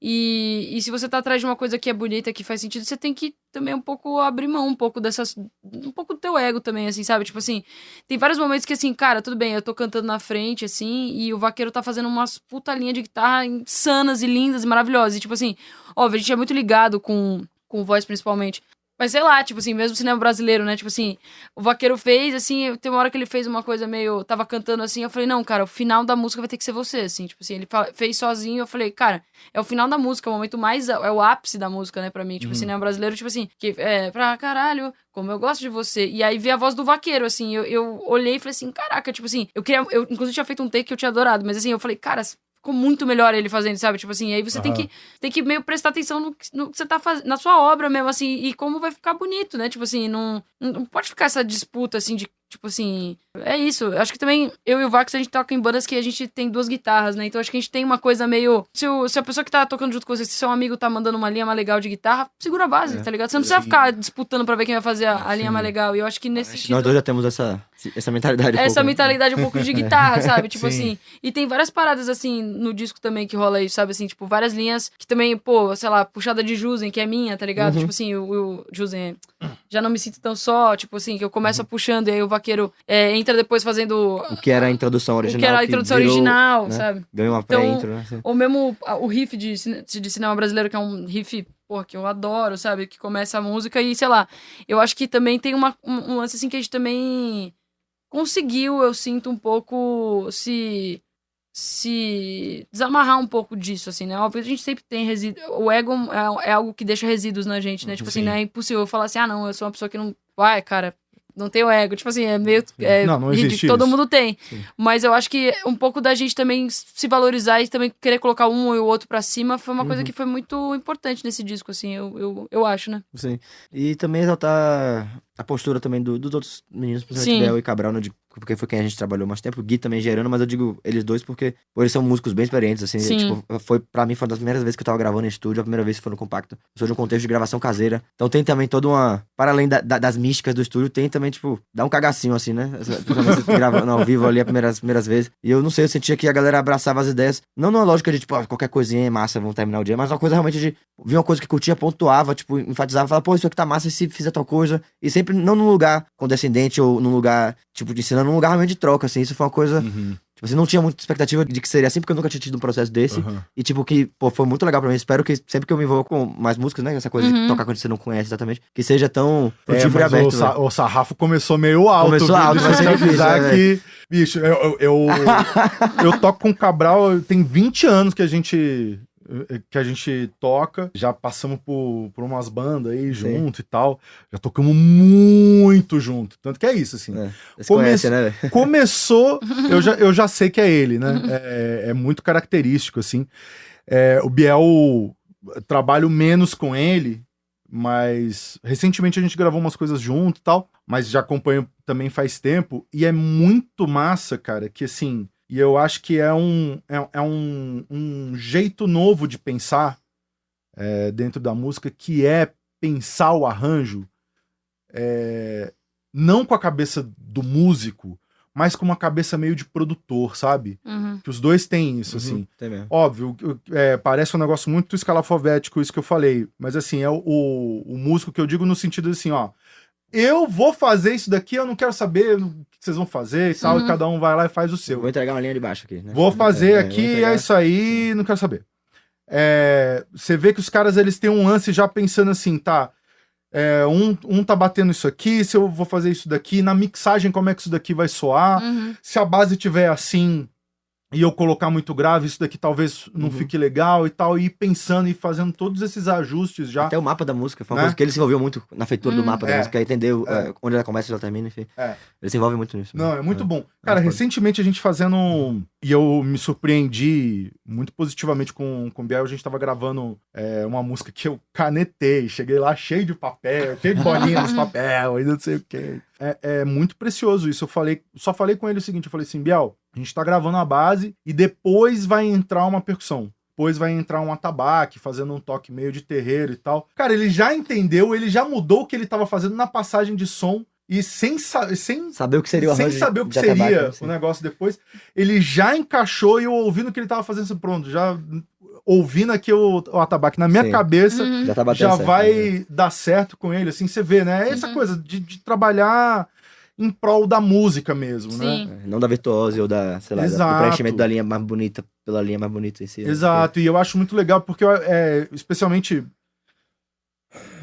S3: E se você tá atrás de uma coisa que é bonita, que faz sentido, você tem que também um pouco abrir mão um pouco do teu ego também, assim, sabe? Tipo assim, tem vários momentos que assim, cara, tudo bem, eu tô cantando na frente, assim, e o Vaqueiro tá fazendo umas puta linha de guitarra insanas e lindas e maravilhosas. E tipo assim, óbvio, a gente é muito ligado com voz principalmente. Mas sei lá, tipo assim, mesmo cinema brasileiro, né? Tipo assim, o Vaqueiro fez, assim, tem uma hora que ele fez uma coisa meio... Tava cantando assim, eu falei, não, cara, o final da música vai ter que ser você, assim. Tipo assim, ele fez sozinho, eu falei, cara, é o final da música, é o momento mais... É o ápice da música, né, pra mim. Tipo, cinema brasileiro, tipo assim, que é pra caralho, como eu gosto de você. E aí vi a voz do Vaqueiro, assim, eu olhei e falei assim, caraca, tipo assim, eu inclusive tinha feito um take que eu tinha adorado, mas assim, eu falei, cara... Ficou muito melhor ele fazendo, sabe? Tipo assim, aí você tem que meio prestar atenção no que você tá fazendo, na sua obra mesmo, assim, e como vai ficar bonito, né? Tipo assim, não pode ficar essa disputa, assim, de, tipo assim... É isso. Acho que também, eu e o Vax, a gente toca em bandas que a gente tem 2 guitarras, né? Então acho que a gente tem uma coisa meio... Se a pessoa que tá tocando junto com você, se seu amigo tá mandando uma linha mais legal de guitarra, segura a base, tá ligado? Você não precisa ficar disputando pra ver quem vai fazer a linha mais legal. E eu acho que nesse sentido...
S2: Nós dois já temos essa mentalidade
S3: mentalidade um pouco de guitarra, sabe? Tipo assim... E tem várias paradas, assim, no disco também que rola aí, sabe? Assim, tipo, várias linhas que também, pô, sei lá, puxada de Jusen, que é minha, tá ligado? Tipo assim, o Jusen... Já não me sinto tão só, tipo assim, que eu começo puxando e aí o Vaqueiro entra depois fazendo...
S2: O que era a introdução original.
S3: O que era a introdução original,
S2: né?
S3: sabe?
S2: Ganhou uma pré-intro, né?
S3: Ou mesmo o riff de cinema brasileiro, que é um riff, pô, que eu adoro, sabe? Que começa a música e, sei lá, eu acho que também tem um lance assim que a gente também conseguiu, eu sinto um pouco se desamarrar um pouco disso, assim, né? Óbvio, a gente sempre tem resíduos. O ego é algo que deixa resíduos na gente, né? Tipo assim, não é impossível eu falar assim, não, eu sou uma pessoa que não... Vai, cara, não tenho ego. Tipo assim, é meio...
S1: não existe
S3: todo
S1: isso.
S3: mundo tem.
S2: Sim.
S3: Mas eu acho que um pouco da gente também se valorizar e também querer colocar um e o outro pra cima foi uma coisa que foi muito importante nesse disco, assim, eu acho, né?
S2: Sim. E também exaltar a postura também dos outros meninos, principalmente
S3: Sim.
S2: Bel e Cabral, não digo porque foi quem a gente trabalhou mais tempo, o Gui também gerando, mas eu digo eles dois porque eles são músicos bem experientes, assim,
S3: Sim.
S2: tipo, pra mim foi uma das primeiras vezes que eu tava gravando em estúdio, a primeira vez que foi no compacto, eu sou de um contexto de gravação caseira, então tem também toda uma, para além das místicas do estúdio, tem também, tipo, dá um cagacinho, assim, né, principalmente gravando ao vivo ali as primeiras vezes, e eu não sei, eu sentia que a galera abraçava as ideias, não numa lógica de, tipo, qualquer coisinha é massa, vamos terminar o dia, mas uma coisa realmente de, vir uma coisa que curtia, pontuava, tipo, enfatizava, falava, pô, isso aqui tá massa, e se fizer tal coisa, e sempre não num lugar condescendente ou num lugar, tipo, de ensinando, num lugar realmente de troca, assim, isso foi uma coisa, tipo assim, não tinha muita expectativa de que seria assim, porque eu nunca tinha tido um processo desse, e tipo, que, pô, foi muito legal pra mim, espero que sempre que eu me envolvo com mais músicas, né, essa coisa de tocar quando você não conhece exatamente, que seja tão frutífero e aberto.
S1: O sarrafo começou meio alto.
S2: Começou alto,
S1: mas
S2: ser difícil,
S1: que, bicho, eu toco com o Cabral, tem 20 anos que a gente toca, já passamos por umas bandas aí junto e tal, já tocamos muito junto, tanto que é isso, assim.
S2: Conhece, né?
S1: Começou, eu já sei que é ele, né? É muito característico, assim. O Biel, trabalho menos com ele, mas recentemente a gente gravou umas coisas junto e tal, mas já acompanho também faz tempo, e é muito massa, cara, que assim... E eu acho que é um jeito novo de pensar dentro da música, que é pensar o arranjo não com a cabeça do músico, mas com uma cabeça meio de produtor, sabe? Que os dois têm isso, assim.
S2: Tem mesmo.
S1: Óbvio, parece um negócio muito escalafobético isso que eu falei, mas assim, é o músico que eu digo no sentido assim, ó, eu vou fazer isso daqui, eu não quero saber o que vocês vão fazer e tal, e cada um vai lá e faz o seu.
S2: Vou entregar uma linha de baixo aqui, né?
S1: Vou fazer aqui, é isso aí, não quero saber. Você vê que os caras, eles têm um lance já pensando assim, tá, um tá batendo isso aqui, se eu vou fazer isso daqui, na mixagem como é que isso daqui vai soar, se a base tiver assim, e eu colocar muito grave, isso daqui talvez não fique legal e tal, e ir pensando e fazendo todos esses ajustes já.
S2: Até o mapa da música, foi uma coisa que ele se envolveu muito na feitura do mapa da música, entendeu onde ela começa e ela termina, enfim. Ele se envolve muito nisso.
S1: Não, é muito bom. Cara, recentemente a gente fazendo, e eu me surpreendi muito positivamente com o Biel, a gente tava gravando uma música que eu canetei, cheguei lá cheio de papel, cheio de bolinha nos papel, e não sei o quê. É muito precioso isso. Só falei com ele o seguinte, eu falei assim, Biel, a gente tá gravando a base e depois vai entrar uma percussão. Depois vai entrar um atabaque, fazendo um toque meio de terreiro e tal. Cara, ele já entendeu, ele já mudou o que ele tava fazendo na passagem de som e sem
S2: saber o que seria o arranjo.
S1: Sem saber o que seria o negócio depois. Ele já encaixou e eu ouvindo o que ele tava fazendo, pronto, já ouvindo aqui o atabaque na minha cabeça, já vai dar certo com ele, assim, você vê, né? Essa coisa de trabalhar em prol da música mesmo, né?
S2: Não da virtuose ou da, sei lá, do preenchimento da linha mais bonita pela linha mais bonita em si.
S1: Exato, e eu acho muito legal porque, especialmente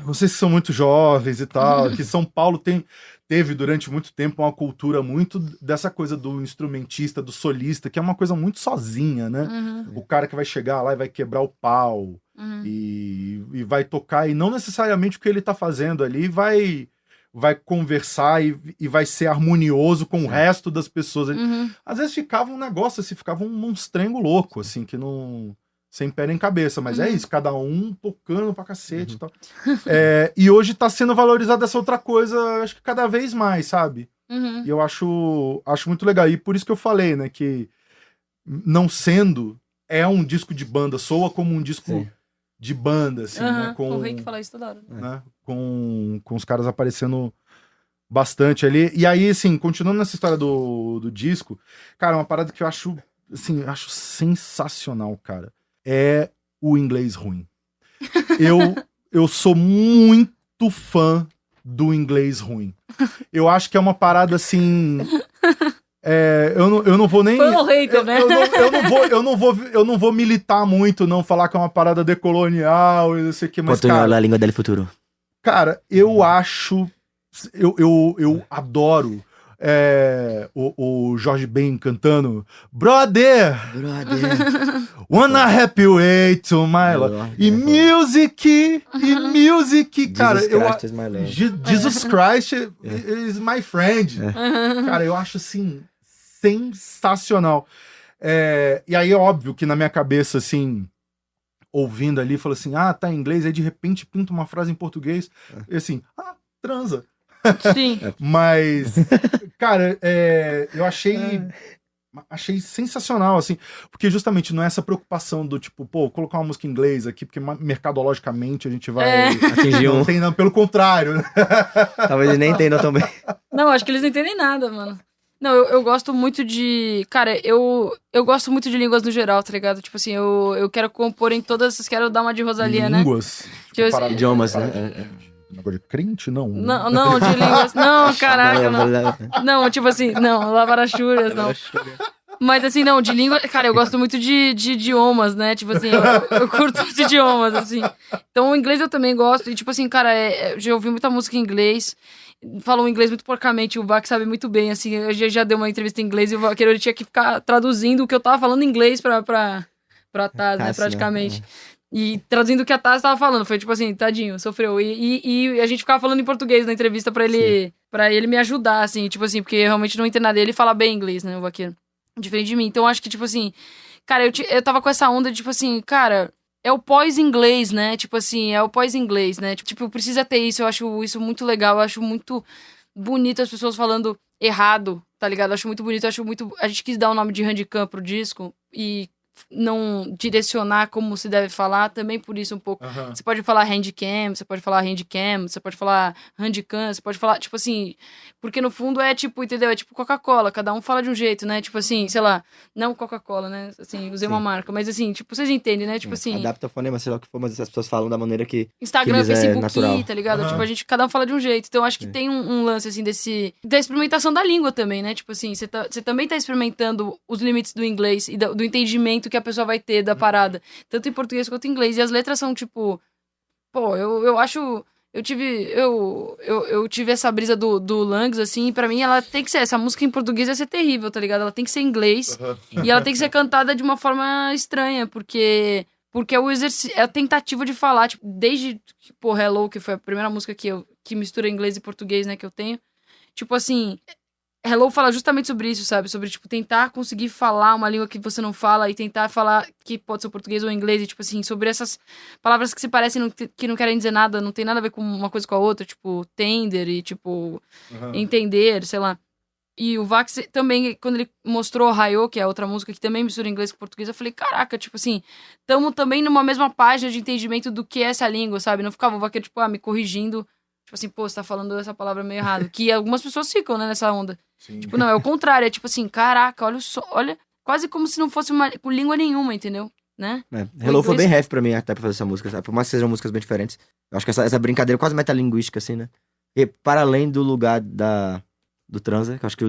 S1: vocês que são muito jovens e tal, que São Paulo teve durante muito tempo uma cultura muito dessa coisa do instrumentista, do solista, que é uma coisa muito sozinha, né? O cara que vai chegar lá e vai quebrar o pau e vai tocar, e não necessariamente o que ele tá fazendo ali vai conversar e vai ser harmonioso com o resto das pessoas. Às vezes ficava um negócio assim, ficava um monstrengo louco, assim, que não... sem pé nem cabeça, mas é isso, cada um tocando pra cacete e tal. E hoje tá sendo valorizada essa outra coisa, acho que cada vez mais, sabe? E eu acho muito legal. E por isso que eu falei, né, que não sendo, é um disco de banda, soa como um disco de banda, assim, né?
S3: O Rei que fala isso toda hora.
S1: Né? Com os caras aparecendo bastante ali. E aí, assim, continuando nessa história do disco, cara, uma parada que eu acho, assim, acho sensacional, cara. É o inglês ruim. Eu sou muito fã do inglês ruim. Eu acho que é uma parada assim. Eu não vou nem.
S3: Fã ou hater, né?
S1: Eu não vou militar muito, não, falar que é uma parada decolonial e não sei o que, mas.
S2: Portunhol, a língua del futuro.
S1: Cara, eu acho. Eu adoro. O Jorge Ben cantando Brother, Wanna Happy Way to My Love. E music, cara, Jesus Christ is my friend. Cara, eu acho assim sensacional. E aí é óbvio que na minha cabeça, assim, ouvindo ali, fala assim, tá em inglês, aí de repente pinta uma frase em português, e assim, transa.
S3: Sim.
S1: Mas, cara, eu achei sensacional, assim, porque justamente não é essa preocupação do tipo, colocar uma música em inglês aqui, porque mercadologicamente a gente vai
S2: atingir um...
S1: Não, pelo contrário.
S2: Talvez eles nem entendam também.
S3: Não, acho que eles não entendem nada, mano. Não, eu gosto muito de... Cara, eu gosto muito de línguas no geral, tá ligado? Tipo assim, eu quero compor em todas... Quero dar uma de Rosalía,
S1: línguas?
S3: Né? Tipo,
S2: idiomas, né?
S1: Negócio de crente, não.
S3: Não, de línguas. Não, caraca, não. Não, tipo assim, não, lavarachúrias, não. Mas assim, não, de língua... Cara, eu gosto muito de idiomas, né? Tipo assim, eu curto os idiomas, assim. Então, o inglês eu também gosto. E tipo assim, cara, eu já ouvi muita música em inglês. Falam inglês muito porcamente, o Vac sabe muito bem, assim, eu já dei uma entrevista em inglês e o Vaqueiro ele tinha que ficar traduzindo o que eu tava falando em inglês pra Taz, né, praticamente. E traduzindo o que a Taz tava falando, foi tipo assim, tadinho, sofreu. E a gente ficava falando em português na entrevista pra ele me ajudar, assim, tipo assim, porque eu realmente não entendo nada dele, ele fala bem inglês, né, o Vaqueiro. Diferente de mim, então acho que, tipo assim, cara, eu tava com essa onda de, tipo assim, cara... É o pós-inglês, né? Tipo assim, é o pós-inglês, né? Tipo, precisa ter isso. Eu acho isso muito legal. Eu acho muito bonito as pessoas falando errado, tá ligado? Eu acho muito bonito. Eu acho muito... A gente quis dar o nome de handicam pro disco e não direcionar como se deve falar. Também por isso um pouco. Você pode falar handicam, você pode falar handicam, você pode falar handicam, você pode falar... Tipo assim... Porque no fundo é tipo, entendeu? É tipo Coca-Cola. Cada um fala de um jeito, né? Tipo assim, sei lá... Não Coca-Cola, né? Assim, usei uma marca. Mas assim, tipo, vocês entendem, né? Tipo assim...
S2: Adapta o fonema, sei lá o que for, mas as pessoas falam da maneira que
S3: Instagram,
S2: que
S3: Facebook, tá ligado? Tipo, cada um fala de um jeito. Então, acho que tem um lance, assim, da experimentação da língua também, né? Tipo assim, você também tá experimentando os limites do inglês e do entendimento que a pessoa vai ter da parada. Tanto em português quanto em inglês. E as letras são, tipo... Pô, eu acho... Eu tive essa brisa do Langs, assim, e pra mim ela tem que ser... Essa música em português vai ser terrível, tá ligado? Ela tem que ser em inglês. E ela tem que ser cantada de uma forma estranha, porque é o exercício... É a tentativa de falar, tipo, desde... Pô, Hello, que foi a primeira música que mistura inglês e português, né, que eu tenho. Tipo assim... Hello fala justamente sobre isso, sabe? Sobre, tipo, tentar conseguir falar uma língua que você não fala e tentar falar que pode ser o português ou o inglês. E, tipo assim, sobre essas palavras que se parecem, que não querem dizer nada, não tem nada a ver com uma coisa com a outra. Tipo, tender e, tipo, entender, sei lá. E o Vax também, quando ele mostrou Raio, que é outra música que também mistura inglês com português, eu falei, caraca, tipo assim, tamo também numa mesma página de entendimento do que é essa língua, sabe? Não ficava o Vaqueiro, tipo, me corrigindo. Tipo assim, pô, você tá falando essa palavra meio errado. Que algumas pessoas ficam, né, nessa onda. Sim. Tipo, não, é o contrário. É tipo assim, caraca, olha, quase como se não fosse com língua nenhuma, entendeu? Né?
S2: Hello foi bem heavy pra mim até pra fazer essa música, sabe? Por mais que sejam músicas bem diferentes. Eu acho que essa brincadeira quase metalinguística, assim, né? E para além do lugar do transa, que eu acho que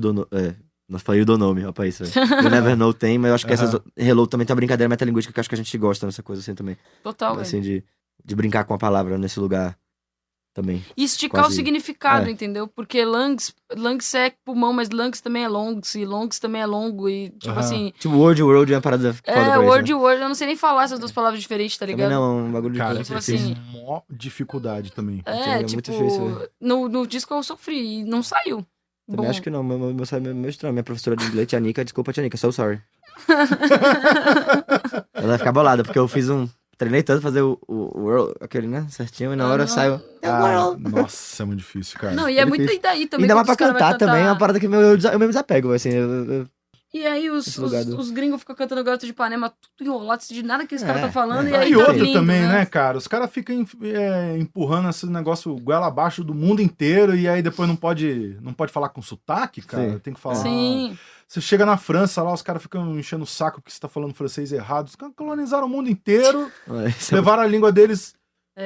S2: nós falamos do nome, ó, pra isso, velho. You Never Know tem, mas eu acho que essas Hello também tem uma brincadeira metalinguística que eu acho que a gente gosta nessa coisa, assim, também.
S3: Total,
S2: assim, de brincar com a palavra nesse lugar também.
S3: E esticar o significado, entendeu? Porque lungs é pulmão, mas lungs também é longs, e longs também é longo, e tipo assim...
S2: Tipo, word é uma parada foda
S3: word, eu não sei nem falar essas duas palavras diferentes, tá ligado?
S2: Também não, é um bagulho de
S1: cara,
S2: tipo
S1: assim, mó dificuldade também.
S3: Tipo,
S2: muito difícil,
S3: no disco eu sofri e não saiu.
S2: Também acho que não, meu estranho. Minha professora de inglês, Tia Nica, desculpa, Tia Nica, so sorry. Ela vai ficar bolada, porque eu fiz treinei tanto fazer o world, aquele, né, certinho, e na hora saiu...
S1: Nossa, é muito difícil, cara.
S3: Não, e é muito e daí também.
S2: E dá mais pra cantar também, é uma parada que eu mesmo desapego, assim,
S3: E aí os gringos ficam cantando Garota de Ipanema tudo enrolado, de nada que os caras estão falando. E aí
S1: e outra
S3: lindo,
S1: também, né, cara? Os caras ficam empurrando esse negócio goela abaixo do mundo inteiro e aí depois não pode falar com sotaque, cara.
S2: Sim.
S1: Tem que falar.
S3: Sim.
S1: Você chega na França lá, os caras ficam enchendo o saco porque você tá falando francês errado. Os caras colonizaram o mundo inteiro, levaram a língua deles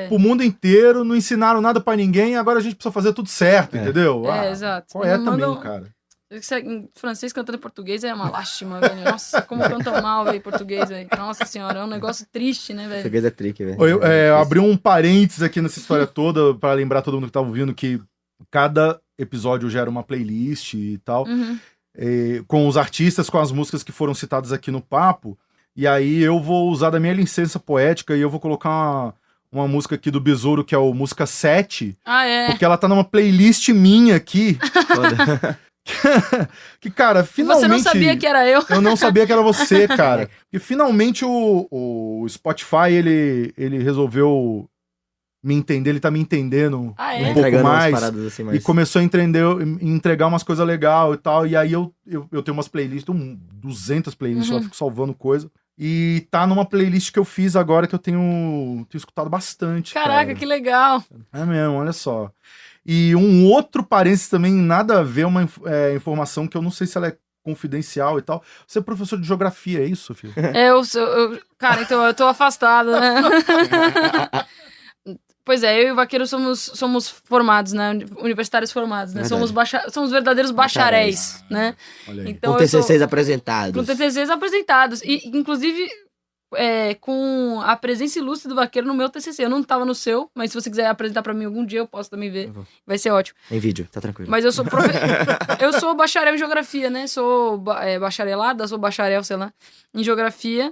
S1: pro mundo inteiro, não ensinaram nada pra ninguém, agora a gente precisa fazer tudo certo, entendeu?
S3: Exato.
S1: Qual é também, cara?
S3: Em francês cantando em português é uma lástima, velho. Nossa, como cantam mal, velho, português, velho. Nossa senhora, é um negócio triste, né, velho?
S2: Português é trick, velho.
S1: Eu abri um parênteses aqui nessa história toda pra lembrar todo mundo que tá ouvindo que cada episódio gera uma playlist e tal, com os artistas, com as músicas que foram citadas aqui no papo. E aí eu vou usar da minha licença poética e eu vou colocar uma música aqui do Besouro, que é o música 7. Porque ela tá numa playlist minha aqui. Que, cara, finalmente...
S3: Você não sabia que era eu.
S1: Eu não sabia que era você, cara. E finalmente o Spotify, ele resolveu me entender, ele tá me entendendo um pouco mais.
S2: Assim, mas...
S1: E começou a entregar umas coisas legais e tal. E aí eu tenho umas playlists, 200 playlists, eu fico salvando coisa. E tá numa playlist que eu fiz agora que eu tenho escutado bastante.
S3: Caraca,
S1: cara.
S3: Que legal.
S1: É mesmo, olha só. E um outro parênteses também, nada a ver, uma informação que eu não sei se ela é confidencial e tal. Você é professor de geografia, é isso, Sofia?
S3: Cara, então eu tô afastada, né? Pois é, eu e o Vaqueiro somos formados, né? Universitários formados, né? Somos verdadeiros bacharéis, né?
S2: Então, com TCCs apresentados.
S3: Com TCCs apresentados. E, inclusive, com a presença ilustre do Vaqueiro no meu TCC. Eu não tava no seu, mas se você quiser apresentar pra mim algum dia, eu posso também ver. Vai ser ótimo.
S2: Em vídeo, tá tranquilo.
S3: Mas eu sou eu sou bacharel em geografia, né? Sou bacharelada, sou bacharel, sei lá, em geografia.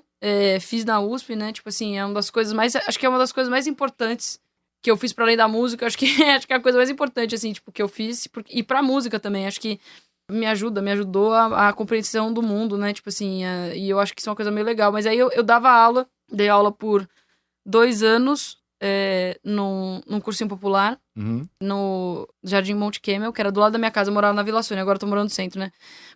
S3: Fiz na USP, né? Tipo assim, é uma das coisas mais... Acho que é uma das coisas mais importantes que eu fiz pra além da música. Acho que é a coisa mais importante, assim, tipo, que eu fiz. E pra música também. Acho que me ajudou a compreensão do mundo, né? Tipo assim, e eu acho que isso é uma coisa meio legal. Mas aí eu dava aula, dei aula por 2 anos num cursinho popular, no Jardim Monte Kemmel, que era do lado da minha casa. Eu morava na Vila Sônia, agora eu tô morando no centro, né?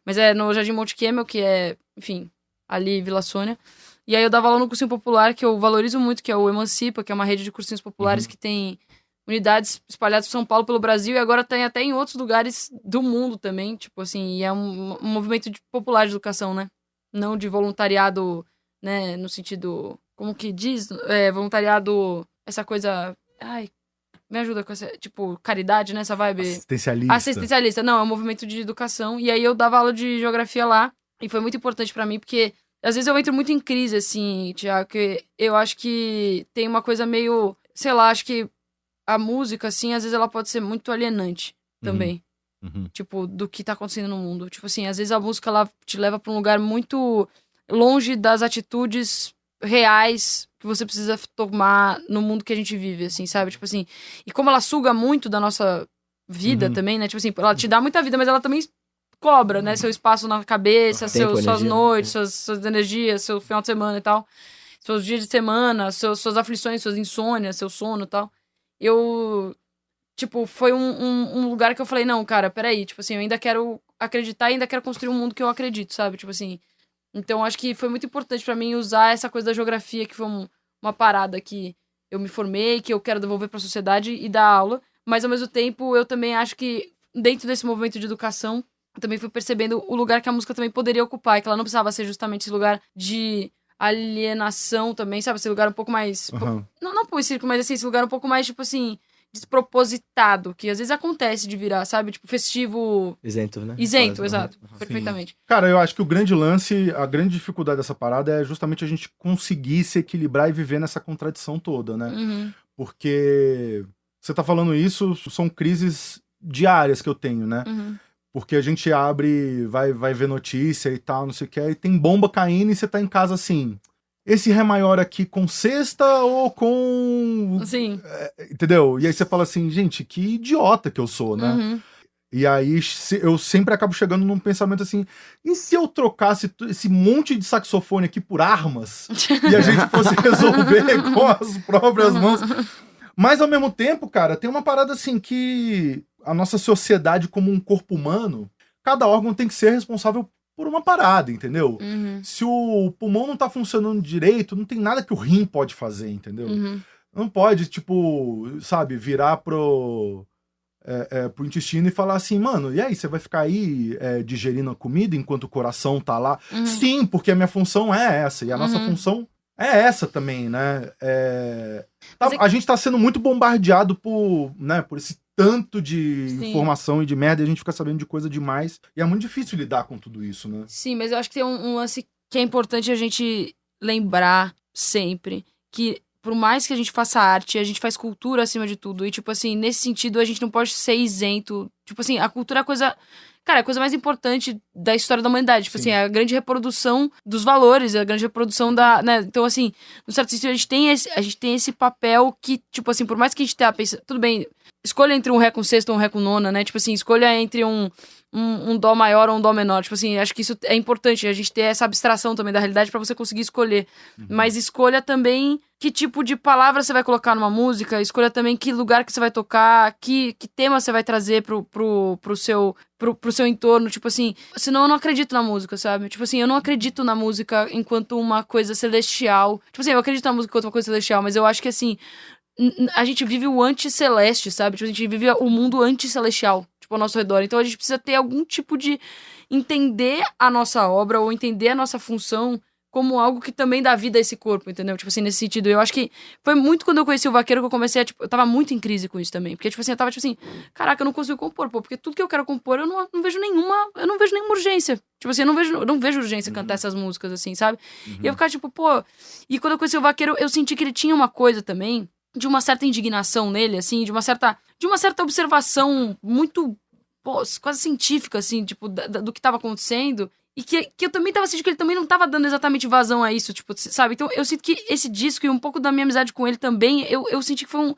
S3: Mas no Jardim Monte Kemmel, que é, enfim, ali Vila Sônia. E aí eu dava aula no cursinho popular, que eu valorizo muito, que é o Emancipa, que é uma rede de cursinhos populares que tem unidades espalhadas por São Paulo, pelo Brasil, e agora tem até em outros lugares do mundo também, tipo assim, e é um movimento popular de educação, né? Não de voluntariado, né, no sentido, como que diz? Voluntariado, essa coisa, me ajuda com essa, tipo, caridade, né, essa vibe... Assistencialista, não, é um movimento de educação, e aí eu dava aula de geografia lá, e foi muito importante pra mim, porque às vezes eu entro muito em crise, assim, Thiago, que eu acho que tem uma coisa meio, sei lá, acho que a música, assim, às vezes ela pode ser muito alienante também. Tipo, do que tá acontecendo no mundo. Tipo assim, às vezes a música, ela te leva pra um lugar muito longe das atitudes reais que você precisa tomar no mundo que a gente vive, assim, sabe? Tipo assim, e como ela suga muito da nossa vida também, né? Tipo assim, ela te dá muita vida, mas ela também cobra, né? Seu espaço na cabeça, suas noites, suas energias, seu final de semana e tal. Seus dias de semana, suas aflições, suas insônias, seu sono e tal. Tipo, foi um lugar que eu falei, não, cara, peraí, tipo assim, eu ainda quero acreditar e ainda quero construir um mundo que eu acredito, sabe? Tipo assim, então acho que foi muito importante pra mim usar essa coisa da geografia, que foi uma parada que eu me formei, que eu quero devolver pra sociedade e dar aula, mas ao mesmo tempo eu também acho que dentro desse movimento de educação, eu também fui percebendo o lugar que a música também poderia ocupar, e que ela não precisava ser justamente esse lugar de alienação também, sabe? Esse lugar um pouco mais... Não por círculo, mas assim, esse lugar um pouco mais, tipo assim, despropositado, que às vezes acontece de virar, sabe? Tipo, festivo...
S2: Isento, né?
S3: Isento, exato. Perfeitamente.
S1: Cara, eu acho que o grande lance, a grande dificuldade dessa parada é justamente a gente conseguir se equilibrar e viver nessa contradição toda, né? Porque Você tá falando isso, são crises diárias que eu tenho, né? Porque a gente abre, vai ver notícia e tal, não sei o que, e tem bomba caindo e você tá em casa assim... Esse Ré maior aqui com sexta ou com...
S3: Sim.
S1: Entendeu? E aí você fala assim, gente, que idiota que eu sou, né? E aí eu sempre acabo chegando num pensamento assim, e se eu trocasse esse monte de saxofone aqui por armas e a gente fosse resolver com as próprias mãos? Mas ao mesmo tempo, cara, tem uma parada assim que a nossa sociedade como um corpo humano, cada órgão tem que ser responsável por uma parada, entendeu? Se o pulmão não tá funcionando direito, não tem nada que o rim pode fazer, entendeu? Não pode, tipo, sabe, virar pro intestino e falar assim, mano, e aí, você vai ficar aí digerindo a comida enquanto o coração tá lá? Sim, porque a minha função é essa, e a nossa função é essa também, né? A gente tá sendo muito bombardeado por esse tanto de informação e de merda, e a gente fica sabendo de coisa demais, e é muito difícil lidar com tudo isso, né?
S3: Sim, mas eu acho que tem um lance que é importante a gente lembrar sempre, que por mais que a gente faça arte, a gente faz cultura acima de tudo, e tipo assim, nesse sentido a gente não pode ser isento, tipo assim, a cultura é a coisa... Cara, é a coisa mais importante da história da humanidade. Tipo assim, é a grande reprodução dos valores, é a grande reprodução da... Né? Então, assim, no certo sentido, a gente tem esse papel que, tipo assim, por mais que a gente tenha pensado... Tudo bem, escolha entre um Ré com sexta ou um Ré com nona, né? Tipo assim, escolha entre um Dó maior ou um Dó menor. Tipo assim, acho que isso é importante, a gente ter essa abstração também da realidade pra você conseguir escolher. Mas escolha também que tipo de palavra você vai colocar numa música, escolha também que lugar que você vai tocar, que tema você vai trazer pro seu entorno, tipo assim, senão eu não acredito na música, sabe? Tipo assim, eu não acredito na música enquanto uma coisa celestial. Tipo assim, eu acredito na música enquanto uma coisa celestial, mas eu acho que assim, a gente vive o anti-celeste, sabe? Tipo, a gente vive o mundo anti-celestial, tipo, ao nosso redor. Então a gente precisa ter algum tipo de entender a nossa obra ou entender a nossa função como algo que também dá vida a esse corpo, entendeu? Tipo assim, nesse sentido. Eu acho que foi muito quando eu conheci o Vaqueiro que eu comecei a, tipo, eu tava muito em crise com isso também. Porque, tipo assim, eu tava, tipo assim, caraca, eu não consigo compor, pô, porque tudo que eu quero compor, eu não vejo nenhuma urgência. Tipo assim, eu não vejo urgência cantar essas músicas, assim, sabe? E eu ficava, tipo, pô... E quando eu conheci o Vaqueiro, eu senti que ele tinha uma coisa também, de uma certa indignação nele, assim, de uma certa observação muito, pô, quase científica, assim, tipo, do que tava acontecendo. E que eu também tava sentindo que ele também não tava dando exatamente vazão a isso, tipo, sabe? Então eu sinto que esse disco e um pouco da minha amizade com ele também, eu senti que foi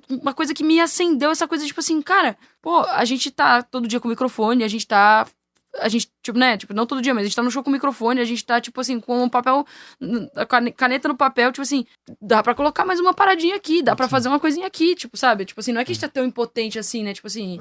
S3: uma coisa que me acendeu, essa coisa, tipo assim, cara, pô, a gente tá todo dia com o microfone, a gente, tipo, né, tipo, não todo dia, mas a gente tá no show com o microfone, a gente tá, tipo assim, com um papel, caneta no papel, tipo assim, dá pra colocar mais uma paradinha aqui, dá pra fazer uma coisinha aqui, tipo, sabe? Tipo assim, não é que a gente tá tão impotente assim, né, tipo assim...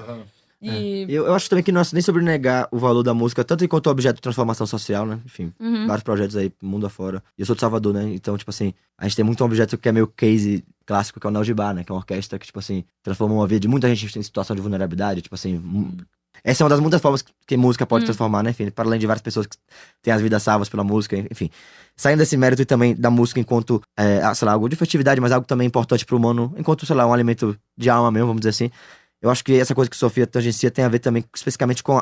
S2: Eu acho também que não é nem sobre negar o valor da música, tanto enquanto objeto de transformação social, né? Enfim, vários projetos aí, mundo afora. E eu sou de Salvador, né? Então, tipo assim, a gente tem muito um objeto que é meio case clássico, que é o Neo de Bar, né? Que é uma orquestra que, tipo assim, transforma uma vida de muita gente em situação de vulnerabilidade. Tipo assim, essa é uma das muitas formas que música pode transformar, né? Enfim, para além de várias pessoas que têm as vidas salvas pela música, enfim. Saindo desse mérito e também da música enquanto, sei lá, algo de festividade, mas algo também importante pro humano, enquanto, sei lá, um alimento de alma mesmo, vamos dizer assim. Eu acho que essa coisa que Sofia tangencia tem a ver também especificamente com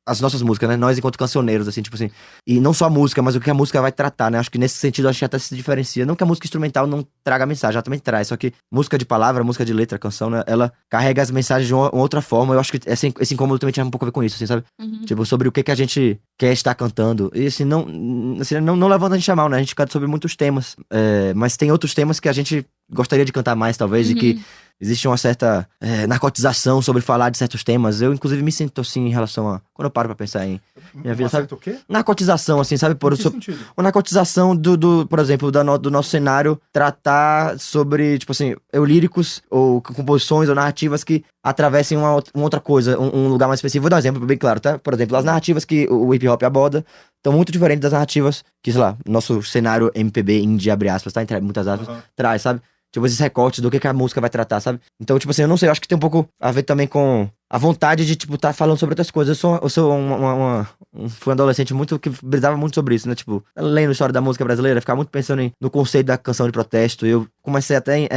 S2: as nossas músicas, né? Nós enquanto cancioneiros, assim, tipo assim. E não só a música, mas o que a música vai tratar, né? Acho que nesse sentido a gente até se diferencia. Não que a música instrumental não traga mensagem, ela também traz. Só que música de palavra, música de letra, canção, né? Ela carrega as mensagens de uma outra forma. Eu acho que esse incômodo também tinha um pouco a ver com isso, assim, sabe? Tipo, sobre o que a gente quer estar cantando. E assim, não levando a gente a mal, né? A gente canta sobre muitos temas. Mas tem outros temas que a gente gostaria de cantar mais, talvez, e que existe uma certa narcotização sobre falar de certos temas. Eu, inclusive, me sinto assim em relação a... Quando eu paro pra pensar em minha vida, sabe?
S1: O quê?
S2: Narcotização, assim, sabe?
S1: Sentido?
S2: Uma narcotização por exemplo, do nosso cenário tratar sobre, tipo assim, líricos ou composições ou narrativas que atravessem uma outra coisa, um lugar mais específico. Vou dar um exemplo bem claro, tá? Por exemplo, as narrativas que o hip hop aborda estão muito diferentes das narrativas que, sei lá, nosso cenário MPB, indie, abre aspas, tá? Entre muitas aspas, traz, sabe? Tipo, esses recortes do que a música vai tratar, sabe? Então, tipo assim, eu não sei, eu acho que tem um pouco a ver também com a vontade de, tipo, tá falando sobre outras coisas. Eu sou fui um adolescente que brisava muito sobre isso, né? Tipo, lendo a história da música brasileira, ficava muito pensando no conceito da canção de protesto. Eu comecei até,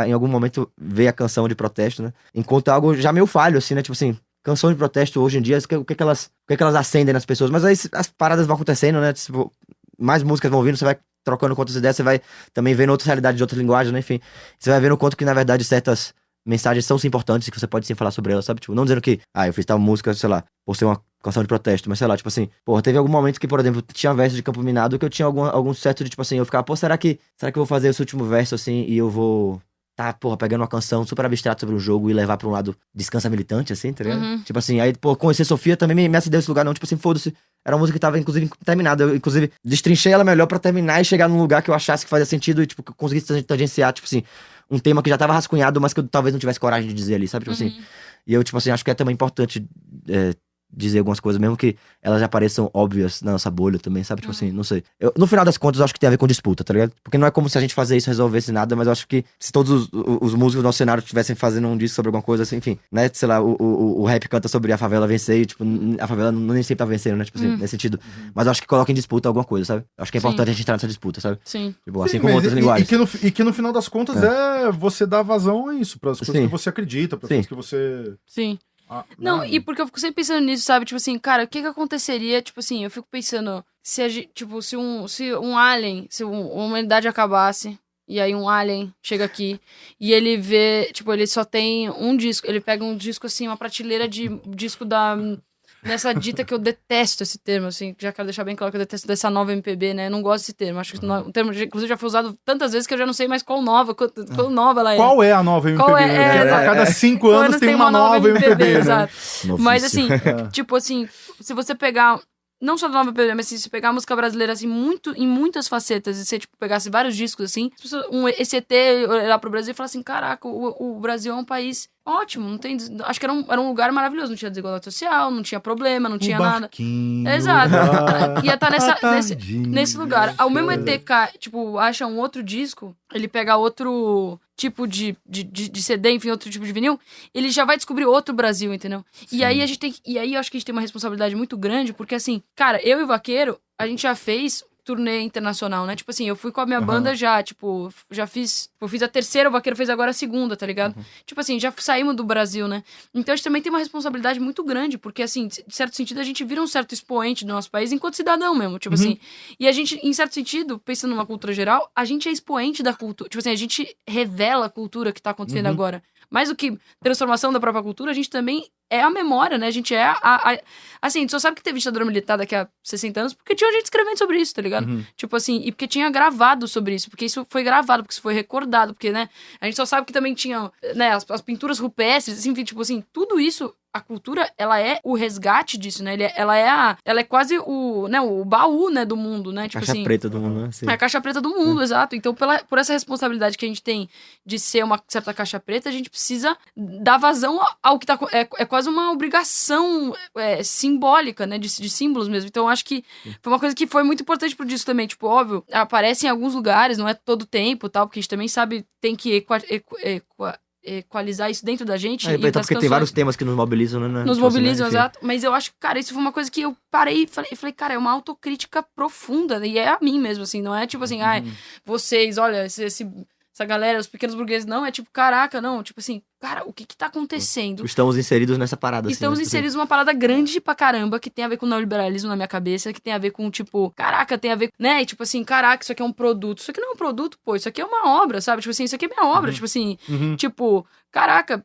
S2: em algum momento, ver a canção de protesto, né? Enquanto algo já meio falho, assim, né? Tipo assim, canção de protesto hoje em dia, o que elas acendem nas pessoas? Mas aí as paradas vão acontecendo, né? Tipo, mais músicas vão vindo, você vai trocando contas ideias, você vai também vendo outras realidades de outras linguagens, né? Enfim, você vai vendo o quanto que, na verdade, certas mensagens são sim importantes e que você pode sim falar sobre elas, sabe? Tipo, não dizendo que, eu fiz tal música, sei lá, por ser uma canção de protesto, mas sei lá, tipo assim, porra, teve algum momento que, por exemplo, tinha verso de Campo Minado que eu tinha algum certo de, tipo assim, eu ficava, pô, será que eu vou fazer esse último verso, assim, e eu vou pegando uma canção super abstrata sobre um jogo e levar pra um lado descansa militante, assim, tá ligado? Tipo assim, aí, pô, conhecer Sofia também me acendeu esse lugar, não, tipo assim, foda-se. Era uma música que tava, inclusive, terminada. Eu, inclusive, destrinchei ela melhor pra terminar e chegar num lugar que eu achasse que fazia sentido e, tipo, que eu conseguisse tangenciar, tipo assim, um tema que já tava rascunhado, mas que eu talvez não tivesse coragem de dizer ali, sabe? Tipo assim. E eu, tipo assim, acho que é também importante dizer algumas coisas, mesmo que elas já pareçam óbvias na nossa bolha também, sabe? Tipo assim, não sei. No final das contas, eu acho que tem a ver com disputa, tá ligado? Porque não é como se a gente fazer isso resolvesse nada, mas eu acho que se todos os músicos do nosso cenário estivessem fazendo um disco sobre alguma coisa, assim, enfim, né? Sei lá, o rap canta sobre a favela vencer e, tipo, a favela nem sempre tá vencendo, né? Tipo assim, nesse sentido. Mas eu acho que coloca em disputa alguma coisa, sabe? Eu acho que é importante a gente entrar nessa disputa, sabe?
S3: Sim.
S2: Tipo, assim como outras linguagens.
S1: E que no final das contas é você dar vazão a isso, pras coisas que você acredita, pras coisas que você...
S3: Sim. Não, e porque eu fico sempre pensando nisso, sabe? Tipo assim, cara, o que aconteceria, tipo assim, eu fico pensando, se a gente, tipo, se um alien, se uma humanidade acabasse, e aí um alien chega aqui, e ele vê, tipo, ele só tem um disco, ele pega um disco, assim, uma prateleira de disco nessa dita que eu detesto esse termo, assim, já quero deixar bem claro que eu detesto dessa nova MPB, né? Eu não gosto desse termo. Acho que o termo, inclusive, já foi usado tantas vezes que eu já não sei mais qual nova ela é.
S1: Qual é a nova MPB? A cada 5 anos tem uma nova MPB, né?
S3: Exato. Mas, assim, tipo assim, se você pegar... Não só da nova MPB, mas se você pegar a música brasileira, assim, em muitas facetas, e você, tipo, pegasse vários discos, assim, esse ET olhar pro Brasil e falar assim, caraca, o Brasil é um país ótimo, não tem... Acho que era um lugar maravilhoso, não tinha desigualdade social, não tinha problema, não tinha nada. Exato. Ia estar nesse lugar. Ao mesmo ET, tipo, acha um outro disco, ele pega outro tipo de CD, enfim, outro tipo de vinil, ele já vai descobrir outro Brasil, entendeu? Sim. E aí eu acho que a gente tem uma responsabilidade muito grande, porque assim, cara, eu e o Vaqueiro, a gente já fez turnê internacional, né? Tipo assim, eu fui com a minha banda já, tipo, eu fiz a terceira, o Vaqueiro fez agora a segunda, tá ligado? Tipo assim, já saímos do Brasil, né? Então a gente também tem uma responsabilidade muito grande, porque assim, de certo sentido, a gente vira um certo expoente do nosso país enquanto cidadão mesmo, tipo assim. E a gente, em certo sentido, pensando numa cultura geral, a gente é expoente da cultura, tipo assim, a gente revela a cultura que tá acontecendo agora. Mais do que transformação da própria cultura, a gente também é a memória, né? A gente é assim, a gente só sabe que teve ditadura militar daqui a 60 anos porque tinha gente escrevendo sobre isso, tá ligado? Tipo assim, e porque tinha gravado sobre isso, porque isso foi gravado, porque isso foi recordado, porque, né? A gente só sabe que também tinha, né, as pinturas rupestres, assim, tipo assim, tudo isso... A cultura, ela é o resgate disso, né? Ela é quase o baú, né, do mundo, né? Tipo
S2: caixa
S3: assim,
S2: preta do mundo, né? Sim.
S3: É a caixa preta do mundo, exato. Então, por essa responsabilidade que a gente tem de ser uma certa caixa preta, a gente precisa dar vazão ao que tá... É quase uma obrigação simbólica, né? De símbolos mesmo. Então, acho que foi uma coisa que foi muito importante pro disco também. Tipo, óbvio, aparece em alguns lugares, não é todo o tempo, tal, porque a gente também sabe, tem que equalizar isso dentro da gente.
S2: Então, porque tem vários temas que nos mobilizam, né?
S3: Nos mobilizam, exato. Mas eu acho que, cara, isso foi uma coisa que eu parei e falei, cara, é uma autocrítica profunda. E é a mim mesmo, assim. Não é tipo assim, vocês, olha, essa galera, os pequenos burgueses. Não, é tipo, caraca, não. Tipo assim, cara, o que tá acontecendo?
S2: Estamos inseridos nessa parada.
S3: Estamos inseridos numa parada grande pra caramba, que tem a ver com o neoliberalismo na minha cabeça, que tem a ver com, tipo, caraca, tem a ver, né? E, tipo assim, caraca, isso aqui é um produto. Isso aqui não é um produto, pô, isso aqui é uma obra, sabe? Tipo assim, isso aqui é minha obra, tipo assim, tipo, caraca,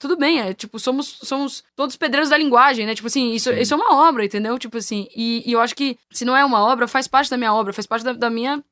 S3: tudo bem, tipo, somos todos pedreiros da linguagem, né? Tipo assim, isso é uma obra, entendeu? Tipo assim, e eu acho que se não é uma obra, faz parte da minha obra, faz parte da minha,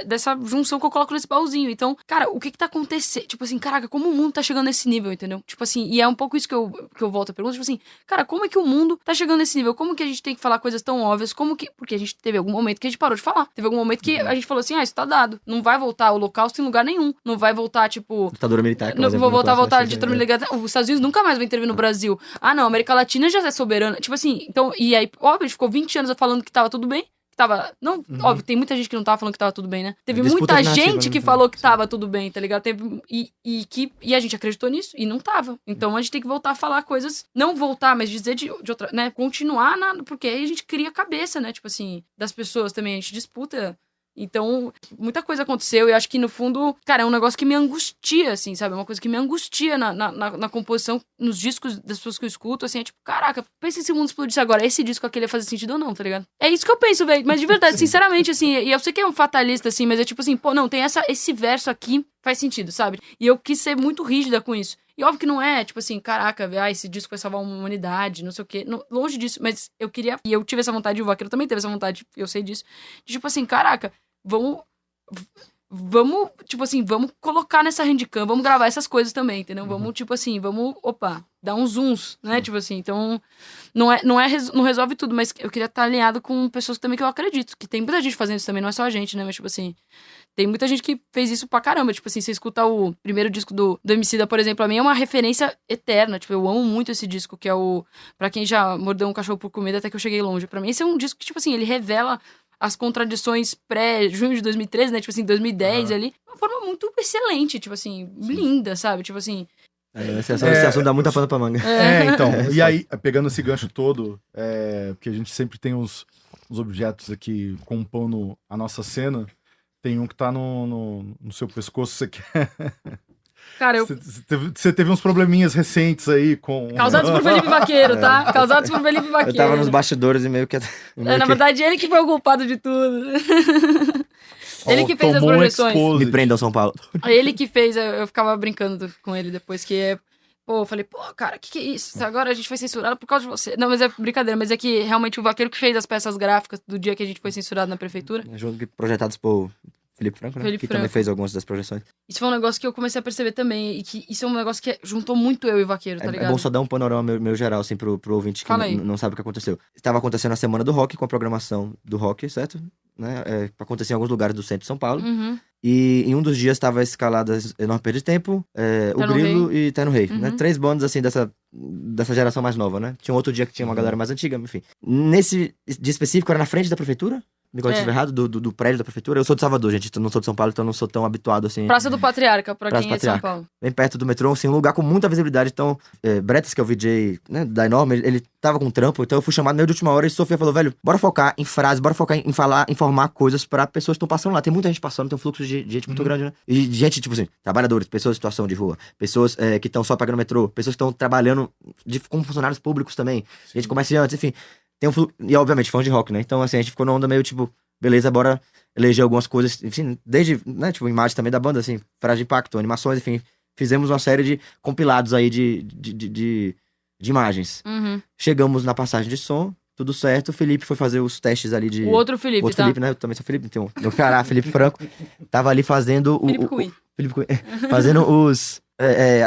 S3: dessa junção que eu coloco nesse baúzinho. Então, cara, o que tá acontecendo? Tipo assim, caraca, como o mundo tá chegando nesse nível, entendeu? Tipo assim, e é um pouco isso que eu volto a pergunta, tipo assim, cara, como é que o mundo tá chegando nesse nível? Como que a gente tem que falar coisas tão óbvias? Porque a gente teve algum momento que a gente parou de falar. Teve algum momento que a gente falou assim, isso tá dado. Não vai voltar o Holocausto em lugar nenhum. Não vai voltar, tipo...
S2: Ditadura militar.
S3: Não vou voltar a ditadura militar. Os Estados Unidos nunca mais vai intervir no Brasil. Ah, não, a América Latina já é soberana. Tipo assim, então... E aí, óbvio, a gente ficou 20 anos falando que tava tudo bem. Óbvio, tem muita gente que não tava falando que tava tudo bem, né? Teve muita gente que falou que tava tudo bem, tá ligado? E a gente acreditou nisso e não tava. Então a gente tem que voltar a falar coisas, não voltar, mas dizer de outra, né? Continuar, porque aí a gente cria a cabeça, né? Tipo assim, das pessoas também, a gente disputa Então, muita coisa aconteceu e acho que, no fundo, cara, é um negócio que me angustia, assim, sabe? É uma coisa que me angustia na composição, nos discos das pessoas que eu escuto, assim, é tipo, caraca, pensa em se o mundo explodisse agora, esse disco aquele ia fazer sentido ou não, tá ligado? É isso que eu penso, velho, mas de verdade, sinceramente, assim, e eu sei que é um fatalista, assim, mas é tipo assim, pô, não, tem esse verso aqui, faz sentido, sabe? E eu quis ser muito rígida com isso. E óbvio que não é, tipo assim, caraca, esse disco vai salvar uma humanidade, não sei o quê. Não, longe disso, mas eu queria... E eu tive essa vontade, e o Vaqueiro também teve essa vontade, eu sei disso. De, tipo assim, caraca, vamos, tipo assim, vamos colocar nessa handicam, vamos gravar essas coisas também, entendeu? Vamos, tipo assim, dar uns zooms, né? Tipo assim, então, não resolve tudo, mas eu queria estar alinhado com pessoas também que eu acredito, que tem muita gente fazendo isso também, não é só a gente, né? Mas, tipo assim, tem muita gente que fez isso pra caramba. Tipo assim, você escuta o primeiro disco do Emicida, por exemplo, pra mim é uma referência eterna. Tipo, eu amo muito esse disco, que é o Pra Quem Já Mordeu um Cachorro por Comida Até Que Eu Cheguei Longe. Pra mim, esse é um disco que, tipo assim, ele revela as contradições pré-junho de 2013, né? Tipo assim, 2010 ali. De uma forma muito excelente, tipo assim, linda, sabe? Tipo assim...
S2: Esse assunto dá muita pano pra manga.
S1: Então, e aí, pegando esse gancho todo, porque a gente sempre tem uns objetos aqui compondo a nossa cena, tem um que tá no seu pescoço, você quer...
S3: Cara,
S1: Você teve uns probleminhas recentes aí com...
S3: Causados por Felipe Vaqueiro, tá? Causados por Felipe Vaqueiro.
S2: Eu tava nos bastidores e meio que...
S3: Na verdade, ele que foi o culpado de tudo. Ele que fez as projeções.
S2: Me prendam, São Paulo.
S3: Ele que fez, eu ficava brincando com ele depois, eu falei, pô, cara, que é isso? Agora a gente foi censurado por causa de você. Não, mas é brincadeira, mas é que realmente o Vaqueiro que fez as peças gráficas do dia que a gente foi censurado na prefeitura.
S2: Junto projetados por Felipe Franco, né? Que também fez algumas das projeções.
S3: Isso foi um negócio que eu comecei a perceber também, e que isso é um negócio que juntou muito eu e o Vaqueiro, tá ligado?
S2: É bom só dar um panorama meu geral, assim, pro ouvinte que não sabe o que aconteceu. Estava acontecendo a Semana do Rock, com a programação do rock, certo? Né? Acontecia em alguns lugares do centro de São Paulo.
S3: Uhum.
S2: E em um dos dias estava escaladas Enorme Perda de Tempo, o Grilo e Terno Rei, né? 3 bandas, assim, dessa geração mais nova, né? Tinha um outro dia que tinha uma galera mais antiga, enfim. Nesse dia específico, era na frente da prefeitura? Me corrija se estiver errado, do prédio da prefeitura. Eu sou de Salvador, gente, eu não sou de São Paulo, então não sou tão habituado, assim.
S3: Praça do Patriarca, pra quem é de São Paulo.
S2: Bem perto do metrô, assim, um lugar com muita visibilidade. Então, Bretas, que é o VJ, né, da Enorme, ele tava com trampo, então eu fui chamado meio de última hora e Sofia falou, velho, bora focar em frases, bora focar em falar, informar coisas pra pessoas que estão passando lá. Tem muita gente passando, tem um fluxo de gente muito grande, né? E gente, tipo assim, trabalhadores, pessoas em situação de rua, pessoas que estão só pagando metrô, pessoas que estão trabalhando como funcionários públicos também, gente comerciantes, enfim. Tem um fluxo, e obviamente fãs de rock, né? Então, assim, a gente ficou na onda meio tipo, beleza, bora eleger algumas coisas, enfim, desde, né, tipo, imagem também da banda, assim, frase de impacto, animações, enfim. Fizemos uma série de compilados aí de imagens.
S3: Uhum.
S2: Chegamos na passagem de som, tudo certo, o Felipe foi fazer os testes ali de...
S3: O outro Felipe,
S2: outro Felipe, né? Eu também sou Felipe, então, meu cará, Felipe Franco, tava ali fazendo
S3: Felipe Cui.
S2: Fazendo os...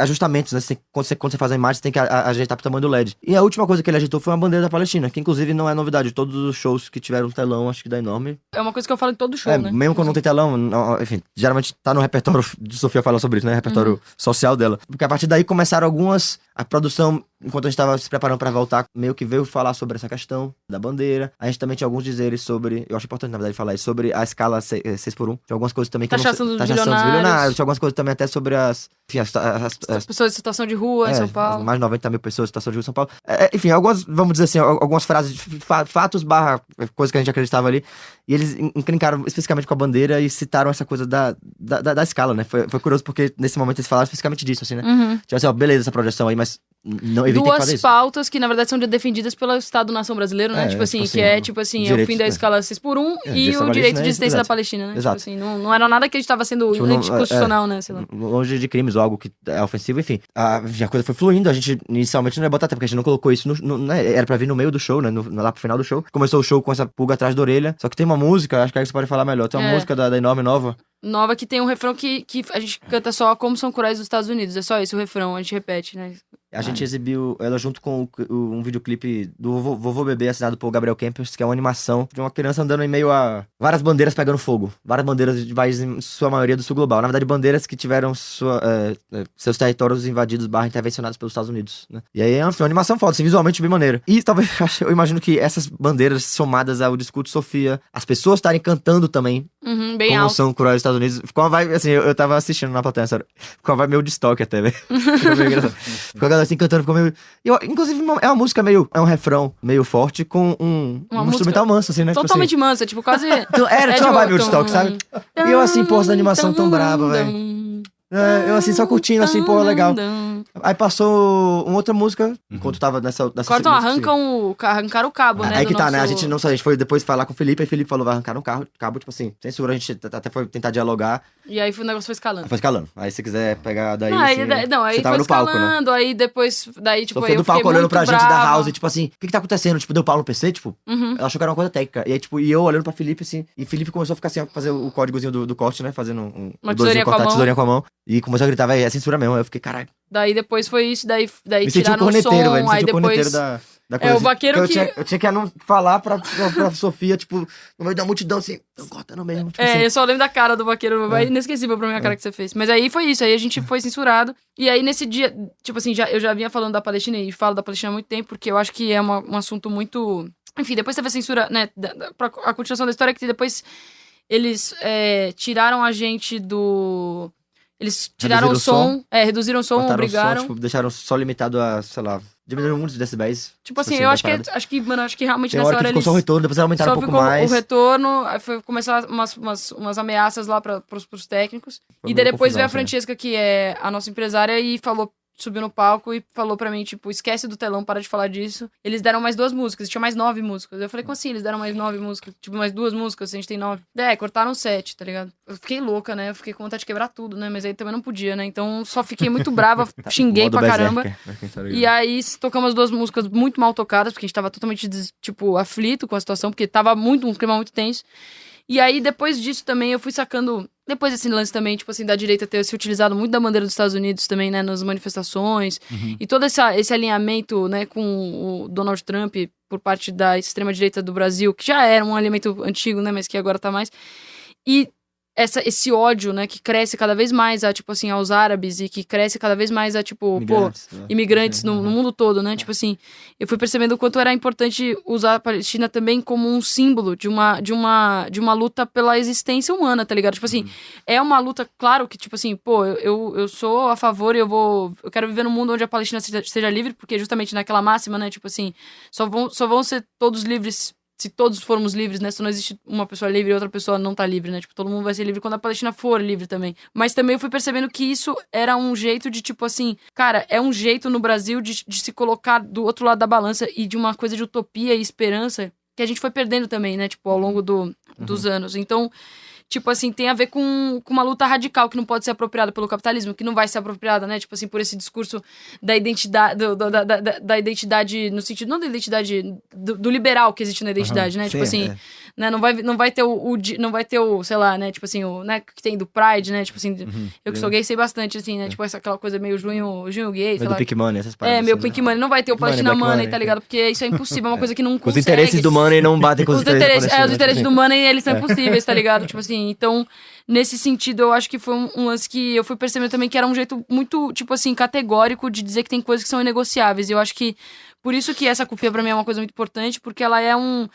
S2: ajustamentos, né? Quando você faz a imagem, você tem que ajeitar pro tamanho do LED. E a última coisa que ele ajeitou foi uma bandeira da Palestina, que inclusive não é novidade. Todos os shows que tiveram telão, acho que da Enorme.
S3: É uma coisa que eu falo em todo show, né?
S2: Mesmo quando não tem telão, enfim, geralmente tá no repertório de Sofia falar sobre isso, né? Repertório social dela. Porque a partir daí começaram a produção, enquanto a gente tava se preparando pra voltar, meio que veio falar sobre essa questão da bandeira. A gente também tinha alguns dizeres sobre, eu acho importante, na verdade, falar isso, sobre a escala 6x1. Tinha algumas coisas também que
S3: taxação dos
S2: bilionários. Tinha algumas coisas também até sobre as
S3: pessoas em situação de rua em São Paulo.
S2: Mais de 90 mil pessoas em situação de rua em São Paulo. Enfim, vamos dizer assim, algumas frases, fatos barra coisas que a gente acreditava ali. E eles encrencaram especificamente com a bandeira e citaram essa coisa da escala, né? Foi curioso porque nesse momento eles falaram especificamente disso, assim, né? Tipo assim, ó, beleza essa projeção aí, mas não evitem fazer isso.
S3: Duas pautas que, na verdade, são defendidas pelo Estado-nação brasileiro, né? Tipo assim, que é, tipo assim, o fim da escala 6x1 e o direito de existência da Palestina, né?
S2: Exato.
S3: Tipo assim, não era nada que a gente tava sendo anticonstitucional, né? Sei lá.
S2: Longe de crimes ou algo que é ofensivo, enfim. A coisa foi fluindo, a gente inicialmente não ia botar até, porque a gente não colocou isso, né? Era pra vir no meio do show, né? Lá pro final do show. Começou o show com essa pulga atrás da orelha, só que tem uma música, acho que aí você pode falar melhor, tem uma música da Enorme nova.
S3: Nova que tem um refrão que a gente canta só Como São Cruéis dos Estados Unidos. É só esse o refrão, a gente repete, né?
S2: A gente exibiu ela junto com um videoclipe do Vovô Bebê, assinado por Gabriel Kempers, que é uma animação de uma criança andando em meio a várias bandeiras pegando fogo. Várias bandeiras de países, em sua maioria, do sul global. Na verdade, bandeiras que tiveram seus territórios invadidos / intervencionados pelos Estados Unidos, né? E aí é uma animação foda, assim, visualmente bem maneira. E talvez, eu imagino que essas bandeiras somadas ao discurso de Sofia, as pessoas estarem cantando também,
S3: bem
S2: como
S3: alto.
S2: São Cruéis dos Estados Unidos, ficou uma vibe, assim, eu tava assistindo na plateia, ficou uma vibe meio de estoque até, velho. Ficou meio engraçado. Ficou assim, cantando, ficou meio... inclusive, é uma música meio... É um refrão meio forte com um instrumental manso, assim, né?
S3: Totalmente
S2: tipo assim.
S3: mansa, tipo, quase...
S2: Tinha uma vibe Woodstock, sabe? E eu assim, pô, essa animação tão brava, velho. Eu assim, só curtindo, assim, pô, legal. Aí passou uma outra música, enquanto tava nessa
S3: arrancaram o cabo, né?
S2: Aí que tá, né? A gente não sabe, a gente foi depois falar com o Felipe, aí o Felipe falou, vai arrancar um cabo, tipo assim, censura, a gente até foi tentar dialogar.
S3: E aí o negócio foi escalando.
S2: Foi escalando. Aí se quiser pegar daí,
S3: aí
S2: você tava no palco, né?
S3: Aí depois, tipo,
S2: eu fiquei do palco olhando pra gente da house, tipo assim, o que tá acontecendo? Tipo, deu pau no PC, tipo, ela achou que era uma coisa técnica. E aí, tipo, eu olhando pra Felipe, assim, e Felipe começou a ficar assim, a fazer o códigozinho do corte, né? Fazendo
S3: uma tesourinha
S2: com a mão. E começou a gritar, velho, é censura mesmo. Aí eu fiquei, caralho.
S3: Daí depois foi isso, daí
S2: me tiraram o som,
S3: velho,
S2: aí depois... Da coisa
S3: o vaqueiro
S2: eu tinha que falar pra Sofia, tipo, no meio da multidão, assim, tô cortando mesmo. Tipo assim.
S3: Eu só lembro da cara do vaqueiro, vai inesquecível pra mim a cara que você fez. Mas aí foi isso, aí a gente foi censurado. E aí nesse dia, tipo assim, eu já vinha falando da Palestina e falo da Palestina há muito tempo, porque eu acho que é um assunto muito... Enfim, depois teve a censura, né, a continuação da história, que depois eles tiraram a gente do... Eles tiraram o som, reduziram o som, obrigaram.
S2: Som, tipo, deixaram só limitado a, sei lá, diminuíram muitos decibéis.
S3: Tipo assim, eu acho que realmente
S2: tem
S3: nessa
S2: hora que ficou só o retorno, depois aumentaram um pouco mais.
S3: O retorno, aí foi começar umas ameaças lá pros técnicos. E daí depois veio a Francesca, que é a nossa empresária, e subiu no palco e falou pra mim, tipo, esquece do telão, para de falar disso. Eles deram mais 2 músicas, tinha mais 9 músicas. Eu falei, como assim? Eles deram mais 9 músicas? Tipo, mais 2 músicas, a gente tem 9. Cortaram 7, tá ligado? Eu fiquei louca, né? Eu fiquei com vontade de quebrar tudo, né? Mas aí também não podia, né? Então só fiquei muito brava, xinguei pra caramba. E aí tocamos 2 músicas muito mal tocadas, porque a gente tava totalmente, tipo, aflito com a situação, porque tava um clima muito tenso. E aí, depois disso também, eu fui sacando... Depois desse lance também, tipo assim, da direita ter se utilizado muito da bandeira dos Estados Unidos também, né, nas manifestações. E todo esse alinhamento, né, com o Donald Trump por parte da extrema-direita do Brasil, que já era um alinhamento antigo, né, mas que agora tá mais. E esse ódio, né, que cresce cada vez mais tipo assim, aos árabes, e que cresce cada vez mais tipo, imigrantes no mundo todo, né, tipo assim, eu fui percebendo o quanto era importante usar a Palestina também como um símbolo de uma luta pela existência humana, tá ligado? Tipo assim, é uma luta, claro que, tipo assim, eu sou a favor e eu quero viver num mundo onde a Palestina seja livre, porque justamente naquela máxima, né, tipo assim, só vão ser todos livres se todos formos livres, né? Se não existe uma pessoa livre e outra pessoa não tá livre, né? Tipo, todo mundo vai ser livre quando a Palestina for livre também. Mas também eu fui percebendo que isso era um jeito de, tipo assim... Cara, é um jeito no Brasil de se colocar do outro lado da balança e de uma coisa de utopia e esperança que a gente foi perdendo também, né? Tipo, ao longo dos anos. Então... Tipo assim, tem a ver com uma luta radical que não pode ser apropriada pelo capitalismo, que não vai ser apropriada, né? Tipo assim, por esse discurso da identidade, da identidade, no sentido, não da identidade, do liberal que existe na identidade, né? Sim, tipo assim, né? Não vai ter o, sei lá, né? Tipo assim, o, né? Que tem do Pride, né? Tipo assim, eu que sou gay sei bastante, assim, né? Tipo aquela coisa meio junho gay, sei lá.
S2: Do Pink Money, essas paradas.
S3: Meu Pink Money. Não vai ter o Palestina Money, tá ligado? Porque isso é impossível, é uma coisa que não consegue.
S2: Os interesses do Money não batem com os interesses.
S3: Os interesses do Money, eles são impossíveis, tá ligado? Tipo assim, então, nesse sentido, eu acho que foi um lance que eu fui percebendo também que era um jeito muito, tipo assim, categórico de dizer que tem coisas que são inegociáveis. E eu acho que por isso que essa cufia pra mim é uma coisa muito importante, porque ela é um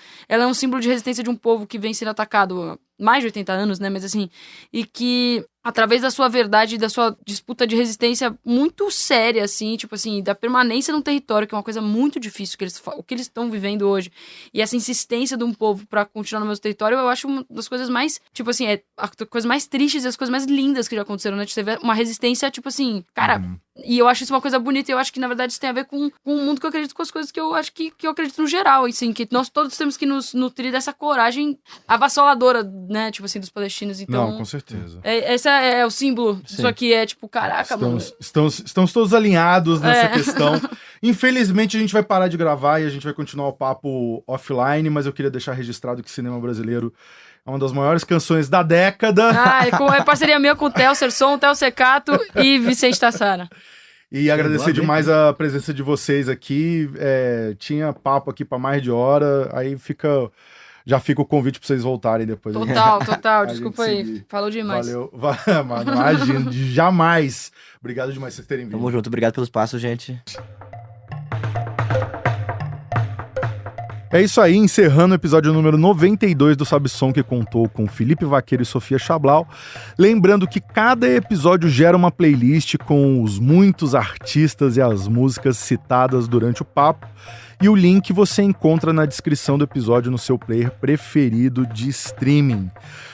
S3: símbolo de resistência de um povo que vem sendo atacado há mais de 80 anos, né? Mas assim, e que através da sua verdade e da sua disputa de resistência muito séria, assim, tipo assim, da permanência no território, que é uma coisa muito difícil, o que eles estão vivendo hoje, e essa insistência de um povo pra continuar no mesmo território, eu acho uma das coisas mais, tipo assim, a coisa mais tristes e as coisas mais lindas que já aconteceram, né? Você vê uma resistência, tipo assim, cara... E eu acho isso uma coisa bonita, e eu acho que, na verdade, isso tem a ver com o mundo que eu acredito, com as coisas que eu acho que eu acredito no geral, assim, que nós todos temos que nos nutrir dessa coragem avassaladora, né, tipo assim, dos palestinos. Então,
S1: não, com certeza.
S3: Esse é o símbolo disso aqui, é tipo, caraca, mano.
S1: Estamos todos alinhados nessa questão. Infelizmente, a gente vai parar de gravar e a gente vai continuar o papo offline, mas eu queria deixar registrado que cinema brasileiro é uma das maiores canções da década.
S3: É parceria minha com o Theo Serson, Theo Secato e Vicente Tassara.
S1: E agradecer demais a presença de vocês aqui. Tinha papo aqui para mais de hora, aí já fica o convite para vocês voltarem depois.
S3: Total. Desculpa aí. Falou demais.
S1: Valeu. Mano, imagina, jamais. Obrigado demais por vocês terem vindo.
S2: Tamo junto, obrigado pelo espaço, gente.
S1: É isso aí, encerrando o episódio número 92 do Sabe Som, que contou com Felipe Vaqueiro e Sofia Chablau. Lembrando que cada episódio gera uma playlist com os muitos artistas e as músicas citadas durante o papo. E o link você encontra na descrição do episódio no seu player preferido de streaming.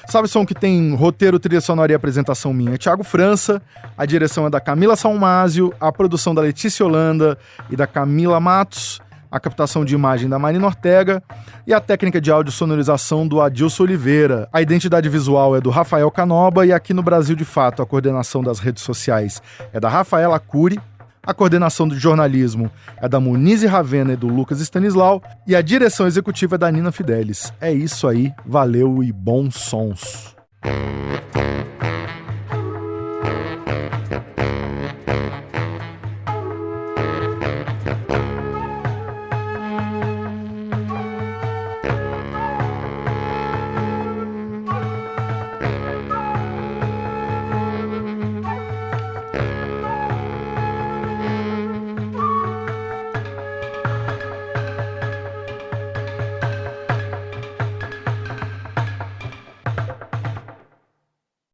S1: Sabe Som que tem roteiro, trilha sonora e apresentação minha é Thiago França, a direção é da Camila Salmásio, a produção da Letícia Holanda e da Camila Matos, a captação de imagem da Marina Ortega e a técnica de áudio e sonorização do Adilson Oliveira. A identidade visual é do Rafael Canoba e aqui no Brasil de Fato a coordenação das redes sociais é da Rafaela Cury, a coordenação do jornalismo é da Munize Ravena e do Lucas Stanislau e a direção executiva é da Nina Fidelis. É isso aí, valeu e bons sons.